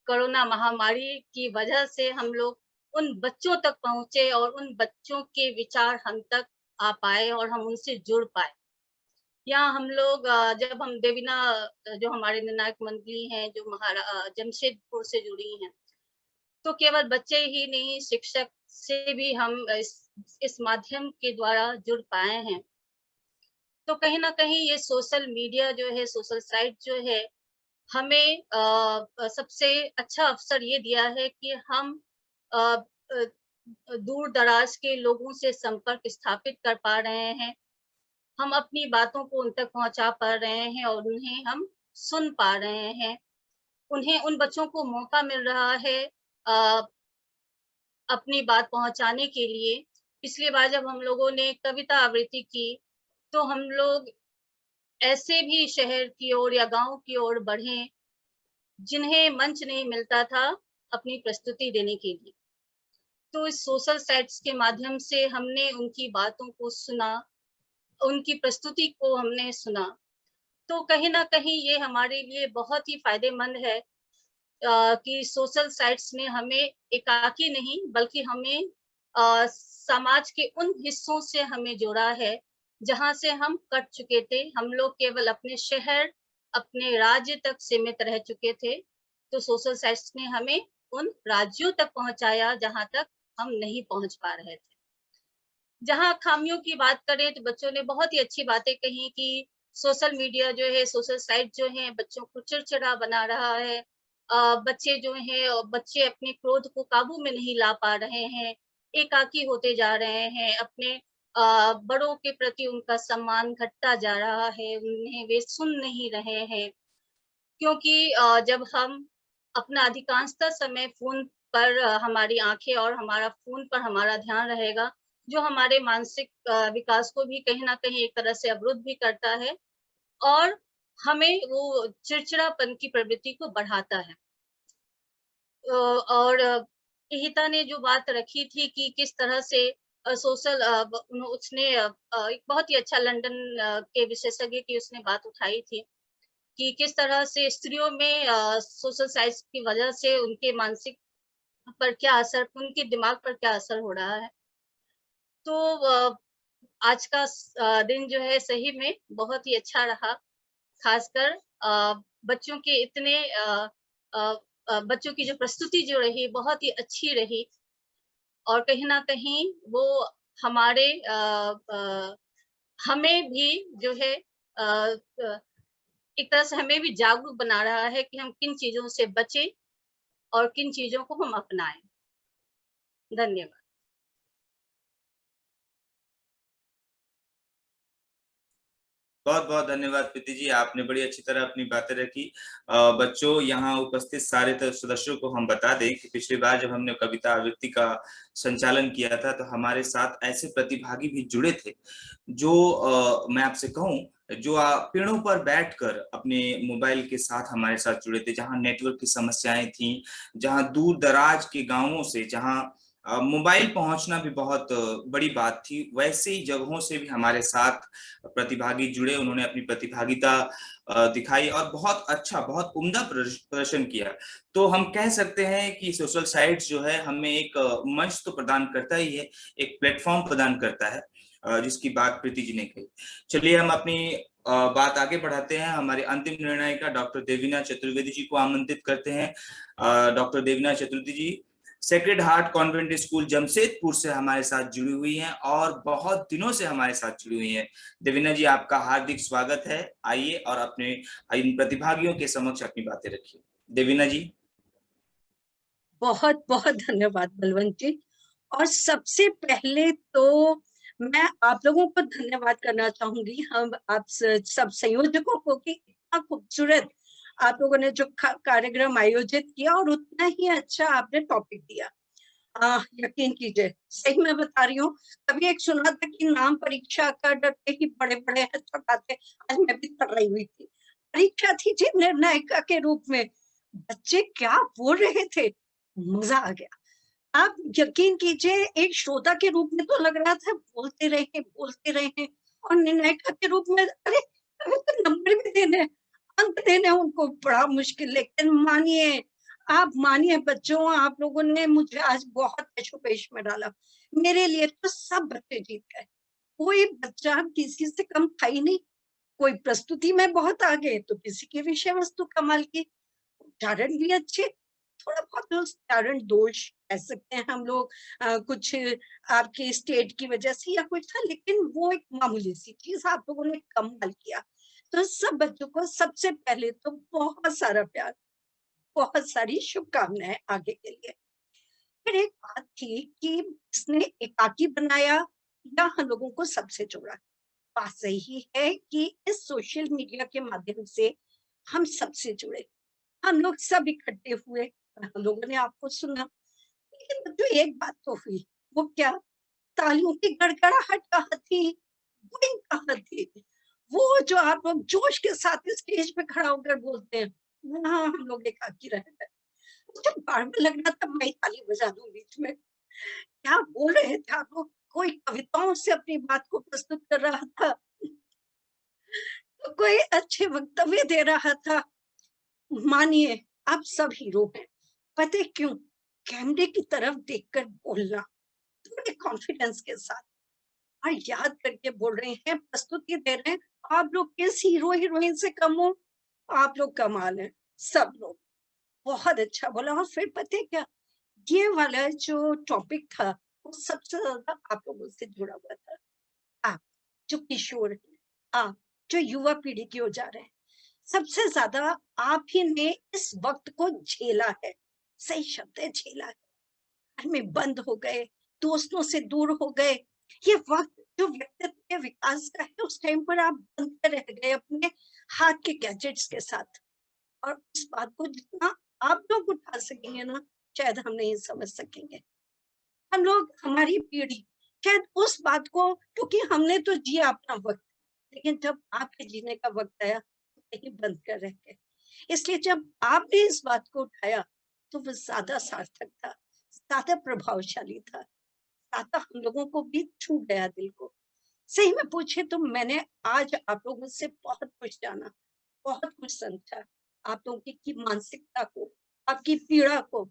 कोरोना महामारी की वजह से हम लोग उन बच्चों तक पहुंचे और उन बच्चों के विचार हम तक आ पाए और हम उनसे जुड़ पाए। यहाँ हम लोग जब हम देवीना जो हमारे निर्णायक मंडली हैं, जो जमशेदपुर से जुड़ी हैं, तो केवल बच्चे ही नहीं, शिक्षक से भी हम इस माध्यम के द्वारा जुड़ पाए हैं। तो कहीं ना कहीं ये सोशल मीडिया जो है, सोशल साइट जो है, हमें सबसे अच्छा अवसर ये दिया है कि हम दूर दराज के लोगों से संपर्क स्थापित कर पा रहे हैं। हम अपनी बातों को उन तक पहुंचा पा रहे हैं और उन्हें हम सुन पा रहे हैं। उन बच्चों को मौका मिल रहा है अपनी बात पहुंचाने के लिए। पिछली बार जब हम लोगों ने कविता आवृत्ति की तो हम लोग ऐसे भी शहर की ओर या गांव की ओर बढ़े जिन्हें मंच नहीं मिलता था अपनी प्रस्तुति देने के लिए। तो इस सोशल साइट्स के माध्यम से हमने उनकी बातों को सुना, उनकी प्रस्तुति को हमने सुना। तो कहीं ना कहीं ये हमारे लिए बहुत ही फायदेमंद है कि सोशल साइट्स ने हमें एकाकी नहीं बल्कि हमें समाज के उन हिस्सों से हमें जोड़ा है जहां से हम कट चुके थे। हम लोग केवल अपने शहर, अपने राज्य तक सीमित रह चुके थे। तो सोशल साइट्स ने हमें उन राज्यों तक पहुंचाया जहां तक हम नहीं पहुंच पा रहे थे। जहां खामियों की बात करें तो बच्चों ने बहुत ही अच्छी बातें कही कि सोशल मीडिया जो है, सोशल साइट जो है, बच्चों को चिड़चिड़ा बना रहा है। बच्चे जो हैं, बच्चे अपने क्रोध को काबू में नहीं ला पा रहे हैं, एकाकी होते जा रहे हैं, अपने बड़ों के प्रति उनका सम्मान घटता जा रहा है, उन्हें वे सुन नहीं रहे हैं। क्योंकि जब हम अपना अधिकांशतः समय फोन पर हमारी आंखें और हमारा फोन पर हमारा ध्यान रहेगा, जो हमारे मानसिक विकास को भी कहीं ना कहीं एक तरह से अवरुद्ध भी करता है और हमें वो चिड़चिड़ापन की प्रवृत्ति को बढ़ाता है। और हिता ने जो बात रखी थी कि किस तरह से सोशल उसने एक बहुत ही अच्छा लंदन के विशेषज्ञ की उसने बात उठाई थी कि किस तरह से स्त्रियों में सोशल साइट्स की वजह से उनके मानसिक पर क्या असर, उनके दिमाग पर क्या असर हो रहा है। तो आज का दिन जो है सही में बहुत ही अच्छा रहा, खासकर बच्चों के इतने बच्चों की जो प्रस्तुति जो रही बहुत ही अच्छी रही और कहीं ना कहीं वो हमारे हमें भी जो है एक तरह से हमें भी जागरूक बना रहा है कि हम किन चीजों से बचें और किन चीजों को हम अपनाएं। धन्यवाद। बहुत बहुत धन्यवाद प्रीति जी, आपने बड़ी अच्छी तरह अपनी बातें रखी। बच्चों, यहाँ उपस्थित सारे सदस्यों को हम बता दें कि पिछली बार जब हमने कविता आवृत्ति का संचालन किया था तो हमारे साथ ऐसे प्रतिभागी भी जुड़े थे जो मैं आपसे कहूं, जो पेड़ों पर बैठकर अपने मोबाइल के साथ हमारे साथ जुड़े थे, जहां नेटवर्क की समस्याएं थी, जहां दूर दराज के गांवों से जहां मोबाइल पहुंचना भी बहुत बड़ी बात थी, वैसे ही जगहों से भी हमारे साथ प्रतिभागी जुड़े। उन्होंने अपनी प्रतिभागिता दिखाई और बहुत अच्छा, बहुत उम्दा प्रदर्शन किया। तो हम कह सकते हैं कि सोशल साइट्स जो है हमें एक मंच तो प्रदान करता ही है, एक प्लेटफॉर्म प्रदान करता है, जिसकी बात प्रीति जी ने कही। चलिए हम अपनी बात आगे बढ़ाते हैं। हमारे अंतिम निर्णायिका डॉक्टर देवीना चतुर्वेदी जी को आमंत्रित करते हैं। Doctor Devina Chaturvedi ji Sacred Heart Convent School Jamshedpur से हमारे साथ जुड़ी हुई हैं और बहुत दिनों से हमारे साथ जुड़ी हुई हैं। देवीना जी, आपका हार्दिक स्वागत है। आइए और अपने इन प्रतिभागियों के समक्ष अपनी बातें रखिए। देवीना जी। बहुत बहुत धन्यवाद बलवंत जी। और सबसे पहले तो मैं आप लोगों को धन्यवाद करना चाहूंगी, हम आप सब संयोजकों को, कि इतना खूबसूरत आप लोगों ने जो कार्यक्रम आयोजित किया और उतना ही अच्छा आपने टॉपिक दिया। यकीन कीजिए, सही मैं बता रही हूँ, कभी एक सुना था कि नाम परीक्षा का डरते ही बड़े बड़े चौंकाते, आज मैं भी कर रही हुई थी। परीक्षा थी जी निर्णायिका के रूप में। बच्चे क्या बोल रहे थे, मजा आ गया। आप यकीन कीजिए, एक श्रोता के रूप में तो लग रहा था बोलते रहे, और निर्णायिका के रूप में अरे तो नंबर भी देने, अंक देने उनको बड़ा मुश्किल। लेकिन मानिए बच्चों, आप लोगों ने मुझे आज बहुत ऐशोपेश में डाला। मेरे लिए तो सब बच्चे जीत गए, कोई बच्चा किसी से कम था ही नहीं। कोई प्रस्तुति में बहुत आगे तो किसी की विषय वस्तु कमाल की, उच्चारण भी अच्छे, थोड़ा बहुत उच्चारण दोष कह सकते हैं हम लोग, कुछ आपके स्टेट की वजह से या कुछ था, लेकिन वो एक मामूली सी चीज आप लोगों ने कमाल किया। तो सब बच्चों को सबसे पहले तो बहुत सारा प्यार, बहुत सारी शुभकामनाएं आगे के लिए। फिर एक बात थी कि इसने एकाकी बनाया या हम लोगों को सबसे जोड़ा। बात सही है कि इस सोशल मीडिया के माध्यम से हम सबसे जुड़े, हम लोग सब इकट्ठे हुए, हम लोगों ने आपको सुना। लेकिन जो एक बात तो हुई, वो क्या, तालियों की गड़गड़ाहट कहाँ थी, बुइंग कहाँ थी, वो जो आप लोग जोश के साथ स्टेज पे खड़ा होकर बोलते हैं, वहाँ हम लोग एकाकी रह गए। जब बार बार लग रहा था मैं ताली बजा दूं बीच में, क्या बोल रहे थे आप लोग, कोई कविताओं से अपनी बात को प्रस्तुत कर रहा था, तो कोई अच्छे वक्तव्य दे रहा था। मानिए आप सब हीरो हैं, पता है क्यों, कैमरे की तरफ देखकर बोलना, थोड़े कॉन्फिडेंस के साथ और याद करके बोल रहे हैं, प्रस्तुति दे रहे हैं। आप लोग किस हीरो हीरोइन से कम हो, आप लोग कमाल हैं, सब लोग बहुत अच्छा बोला। और फिर पता है क्या, ये वाला जो टॉपिक था वो सबसे ज्यादा आप लोगों से जुड़ा हुआ था। आप जो किशोर हैं, आप जो युवा पीढ़ी की ओर जा रहे हैं, सबसे ज्यादा आप ही ने इस वक्त को झेला है, सही शब्द है झेला है। घर में बंद हो गए, दोस्तों से दूर हो गए, ये वक्त जो व्यक्तित्व के विकास का है, उस टाइम पर आप बंद रह गए अपने हाथ के गैजेट्स के साथ। और उस बात को जितना आप लोग उठा सकेंगे ना, शायद हम नहीं समझ सकेंगे। हम लोग, हमारी पीढ़ी शायद उस बात को, क्योंकि हमने तो जिया अपना वक्त, लेकिन जब आपके जीने का वक्त आया तो कहीं बंद कर रह गए। इसलिए जब आपने इस बात को उठाया तो वो ज्यादा सार्थक था, ज्यादा प्रभावशाली था, ज्यादा हम लोगों को भी छू गया दिल को। सही में पूछे तो मैंने आज आप लोगों से बहुत कुछ जाना, बहुत कुछ समझा, आप लोगों की मानसिकता को, आपकी पीड़ा को,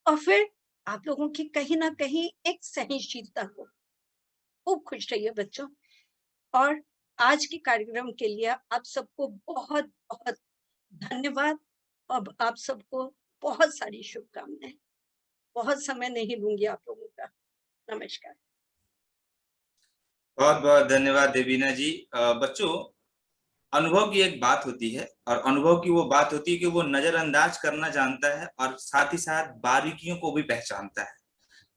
और फिर आप लोगों की कहीं ना कहीं एक सहनशीलता को। खूब खुश रहिए बच्चों, और आज के कार्यक्रम के लिए आप सबको बहुत बहुत धन्यवाद, और आप सबको बहुत सारी शुभकामनाएं। बहुत समय नहीं लूंगी आप लोगों का। नमस्कार। बहुत बहुत धन्यवाद देवीना जी। बच्चों, अनुभव की एक बात होती है, और अनुभव की वो बात होती है कि वो नजरअंदाज करना जानता है और साथ ही साथ बारीकियों को भी पहचानता है।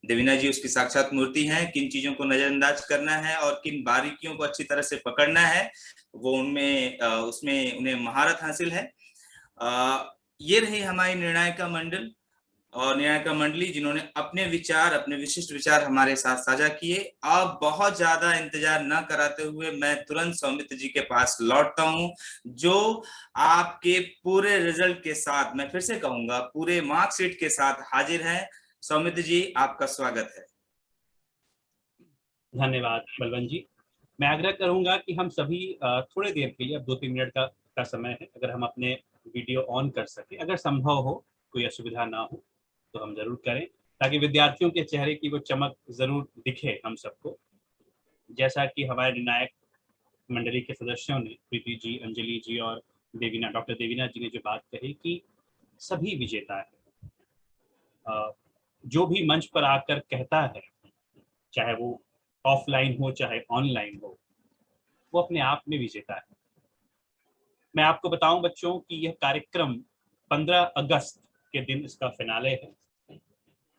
देवीना जी उसकी साक्षात मूर्ति हैं। किन चीजों को नजरअंदाज करना है और किन बारीकियों को अच्छी तरह से पकड़ना है, वो उनमें उसमें उन्हें महारत हासिल है। ये रही हमारी निर्णायिका मंडल और निर्णायिका मंडली, जिन्होंने अपने विचार, अपने विशिष्ट विचार हमारे साथ साझा किए। अब बहुत ज्यादा इंतजार न कराते हुए मैं तुरंत सौमित्र जी के पास लौटता हूं, जो आपके पूरे रिजल्ट के साथ, मैं फिर से कहूंगा, पूरे मार्कशीट के साथ हाजिर हैं। सौमित्र जी, आपका स्वागत है। धन्यवाद बलवंत जी। मैं आग्रह करूंगा कि हम सभी थोड़ी देर के लिए, अब 2-3 मिनट का समय है, अगर हम अपने वीडियो ऑन कर सके, अगर संभव हो, कोई असुविधा ना हो तो हम जरूर करें, ताकि विद्यार्थियों के चेहरे की वो चमक जरूर दिखे हम सबको। जैसा कि हमारे निर्णायक मंडली के सदस्यों ने, प्रीति जी, अंजलि जी और देवीना, डॉक्टर देवीना जी ने जो बात कही कि सभी विजेता है। जो भी मंच पर आकर कहता है, चाहे वो ऑफलाइन हो चाहे ऑनलाइन हो, वो अपने आप में विजेता है। मैं आपको बताऊं बच्चों कि यह कार्यक्रम 15 अगस्त के दिन इसका फिनाले है।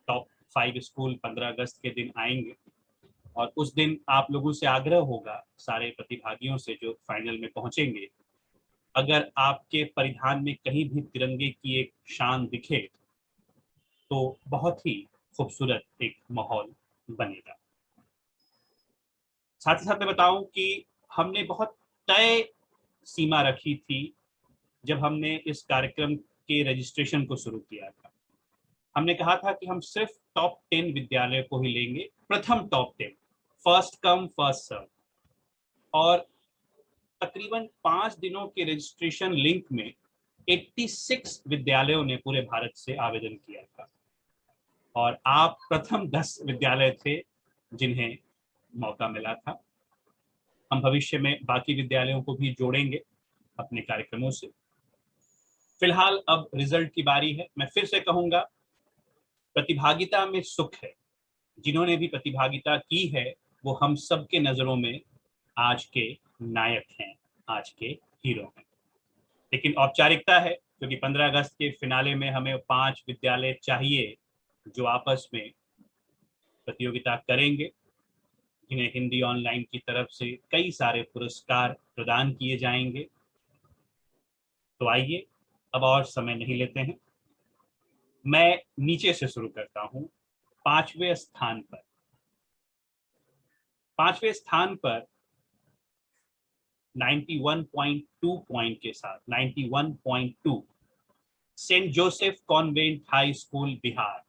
टॉप 5 स्कूल 15 अगस्त के दिन आएंगे, और उस दिन आप लोगों से आग्रह होगा, सारे प्रतिभागियों से जो फाइनल में पहुंचेंगे, अगर आपके परिधान में कहीं भी तिरंगे की एक शान दिखे तो बहुत ही खूबसूरत एक माहौल बनेगा। साथ ही साथ मैं बताऊं कि हमने बहुत तय सीमा रखी थी जब हमने इस कार्यक्रम के रजिस्ट्रेशन को शुरू किया था, हमने कहा था कि हम सिर्फ टॉप 10 विद्यालय को ही लेंगे, प्रथम top 10, first come first serve. और तकरीबन 5 दिनों के रजिस्ट्रेशन लिंक में 86 विद्यालयों ने पूरे भारत से आवेदन किया था और आप प्रथम 10 विद्यालय थे जिन्हें मौका मिला था। हम भविष्य में बाकी विद्यालयों को भी जोड़ेंगे अपने कार्यक्रमों से। फिलहाल अब रिजल्ट की बारी है। मैं फिर से कहूंगा, प्रतिभागिता में सुख है। जिन्होंने भी प्रतिभागिता की है वो हम सबके नजरों में आज के नायक हैं, आज के हीरो हैं। लेकिन औपचारिकता है, क्योंकि 15 अगस्त के फिनाले में हमें 5 विद्यालय चाहिए जो आपस में प्रतियोगिता करेंगे, जिन्हें हिंदी ऑनलाइन की तरफ से कई सारे पुरस्कार प्रदान किए जाएंगे। तो आइए अब और समय नहीं लेते हैं, मैं नीचे से शुरू करता हूं। 5वें स्थान पर 91.2 पॉइंट के साथ 91.2 Saint Joseph Convent High School Bihar.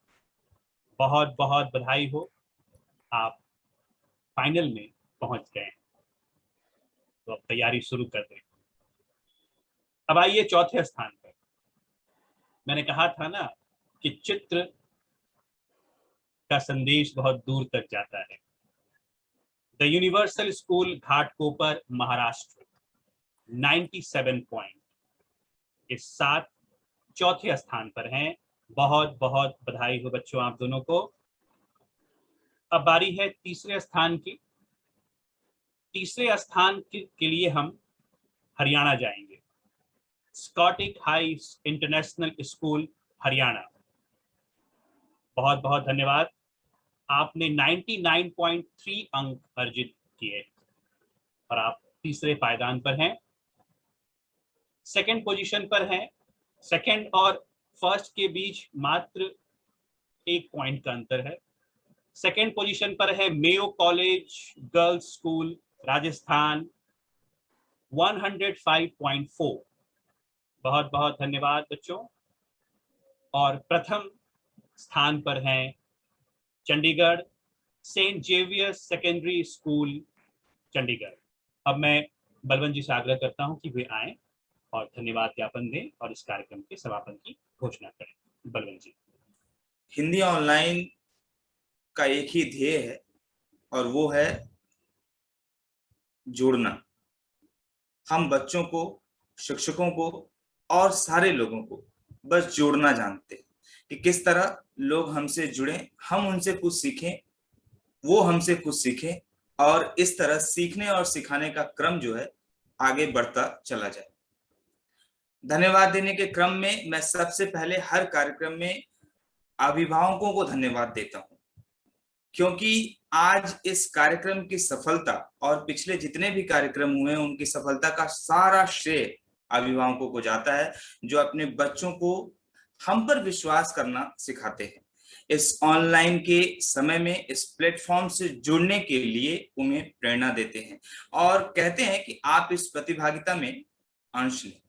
बहुत बहुत बधाई हो, आप फाइनल में पहुंच गए। तो अब तैयारी शुरू कर दें। अब आइए चौथे स्थान पर। मैंने कहा था ना कि चित्र का संदेश बहुत दूर तक जाता है। The universal school Ghatkopar Maharashtra 97 point के साथ चौथे स्थान पर हैं। बहुत बहुत बधाई हो बच्चों आप दोनों को। अब बारी है तीसरे स्थान की। तीसरे स्थान के लिए हम हरियाणा जाएंगे। स्कॉटिक हाई इंटरनेशनल स्कूल हरियाणा, बहुत बहुत धन्यवाद। आपने 99.3 अंक अर्जित किए और आप तीसरे पायदान पर हैं। सेकंड पोजीशन पर हैं। सेकंड और फर्स्ट के बीच मात्र 1 पॉइंट का अंतर है। सेकंड पोजीशन पर है Mayo College Girls school Rajasthan 105.4। बहुत बहुत धन्यवाद बच्चों। और प्रथम स्थान पर हैं Chandigarh Saint Xavier's Secondary School Chandigarh. अब मैं बलवंत जी से आग्रह करता हूं कि वे आएं और धन्यवाद ज्ञापन दें और इस कार्यक्रम के समापन की घोषणा करें। बलवंत जी। हिंदी ऑनलाइन का एक ही ध्येय है और वो है जोड़ना। हम बच्चों को, शिक्षकों को और सारे लोगों को बस जोड़ना जानते हैं कि किस तरह लोग हमसे जुड़ें, हम उनसे कुछ सीखें, वो हमसे कुछ सीखें और इस तरह सीखने और सिखाने का क्रम जो है आगे बढ़ता चला जाए। धन्यवाद देने के क्रम में मैं सबसे पहले हर कार्यक्रम में अभिभावकों को धन्यवाद देता हूं, क्योंकि आज इस कार्यक्रम की सफलता और पिछले जितने भी कार्यक्रम हुए हैं उनकी सफलता का सारा श्रेय अभिभावकों को जाता है, जो अपने बच्चों को हम पर विश्वास करना सिखाते हैं। इस ऑनलाइन के समय में इस प्लेटफॉर्म से जुड़ने के लिए उन्हें प्रेरणा देते हैं और कहते हैं कि आप इस प्रतिभागिता में अंश लें।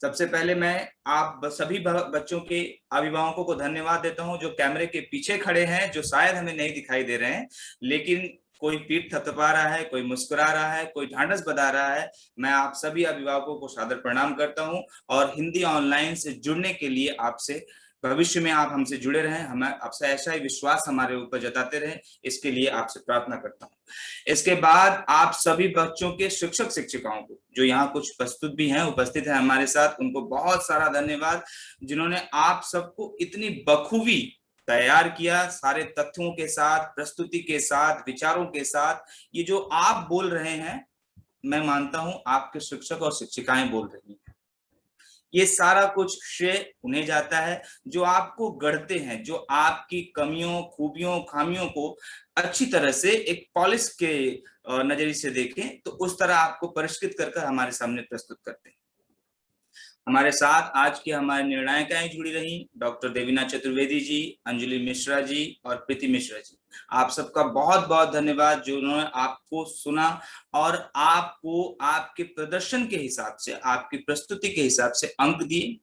सबसे पहले मैं आप सभी बच्चों के अभिभावकों को धन्यवाद देता हूं जो कैमरे के पीछे खड़े हैं, जो शायद हमें नहीं दिखाई दे रहे हैं, लेकिन कोई पीठ थपथपा रहा है, कोई मुस्कुरा रहा है, कोई ढांढस बधा रहा है। मैं आप सभी अभिभावकों को सादर प्रणाम करता हूं और हिंदी ऑनलाइन से जुड़ने के लिए आपसे, भविष्य में आप हमसे जुड़े रहें, हमें आपसे ऐसा ही विश्वास हमारे ऊपर जताते रहें, इसके लिए आपसे प्रार्थना करता हूं। इसके बाद आप सभी बच्चों के शिक्षक शिक्षिकाओं को, जो यहाँ कुछ प्रस्तुत भी हैं, उपस्थित हैं हमारे साथ, उनको बहुत सारा धन्यवाद, जिन्होंने आप सबको इतनी बखूबी तैयार किया, सारे तथ्यों के साथ, प्रस्तुति के साथ, विचारों के साथ। ये जो आप बोल रहे हैं, मैं मानता हूं आपके शिक्षक और शिक्षिकाएं बोल रही हैं। ये सारा कुछ श्रेय उन्हें जाता है जो आपको गढ़ते हैं, जो आपकी कमियों, खूबियों, खामियों को अच्छी तरह से एक पॉलिश के नजरिए से देखें तो उस तरह आपको परिष्कृत कर हमारे सामने प्रस्तुत करते हैं। हमारे साथ आज की हमारे निर्णायिकाएं जुड़ी रही, डॉक्टर देवीना चतुर्वेदी जी, अंजलि मिश्रा जी और प्रीति मिश्रा जी। आप सबका बहुत बहुत धन्यवाद जो उन्होंने आपको सुना और आपको आपके प्रदर्शन के हिसाब से, आपकी प्रस्तुति के हिसाब से अंक दिए।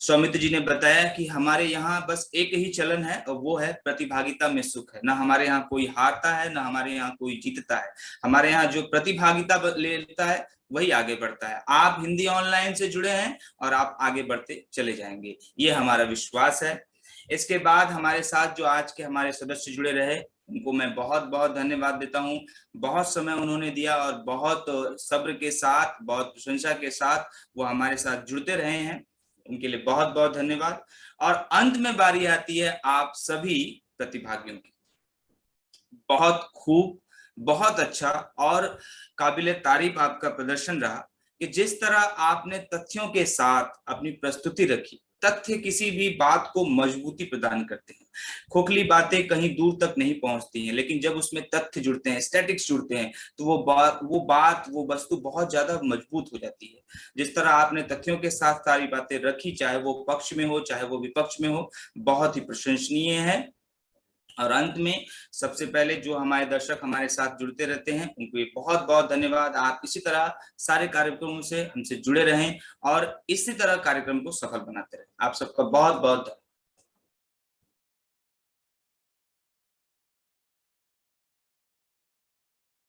सौमित्र जी ने बताया कि हमारे यहाँ बस एक ही चलन है और वो है प्रतिभागिता में सुख है। ना हमारे यहाँ कोई हारता है, ना हमारे यहाँ कोई जीतता है। हमारे यहाँ जो प्रतिभागिता लेता है वही आगे बढ़ता है। आप हिंदी ऑनलाइन से जुड़े हैं और आप आगे बढ़ते चले जाएंगे, ये हमारा विश्वास है। इसके बाद हमारे साथ जो आज के हमारे सदस्य जुड़े रहे, उनको मैं बहुत बहुत धन्यवाद देता हूँ। बहुत समय उन्होंने दिया और बहुत सब्र के साथ, बहुत प्रशंसा के साथ वो हमारे साथ जुड़ते रहे हैं, उनके लिए बहुत बहुत धन्यवाद। और अंत में बारी आती है आप सभी प्रतिभागियों की। बहुत खूब, बहुत अच्छा और काबिले तारीफ आपका प्रदर्शन रहा कि जिस तरह आपने तथ्यों के साथ अपनी प्रस्तुति रखी। तथ्य किसी भी बात को मजबूती प्रदान करते हैं। खोखली बातें कहीं दूर तक नहीं पहुंचती हैं, लेकिन जब उसमें तथ्य जुड़ते हैं, स्टैटिक्स जुड़ते हैं, तो वो वस्तु बहुत ज्यादा मजबूत हो जाती है। जिस तरह आपने तथ्यों के साथ सारी बातें रखी, चाहे वो पक्ष में हो चाहे वो विपक्ष में हो, बहुत ही प्रशंसनीय है। और अंत में सबसे पहले जो हमारे दर्शक हमारे साथ जुड़ते रहते हैं, उनको भी बहुत बहुत धन्यवाद। आप इसी तरह सारे कार्यक्रमों से हमसे जुड़े रहें और इसी तरह कार्यक्रम को सफल बनाते रहें। आप सबका बहुत बहुत धन्यवाद।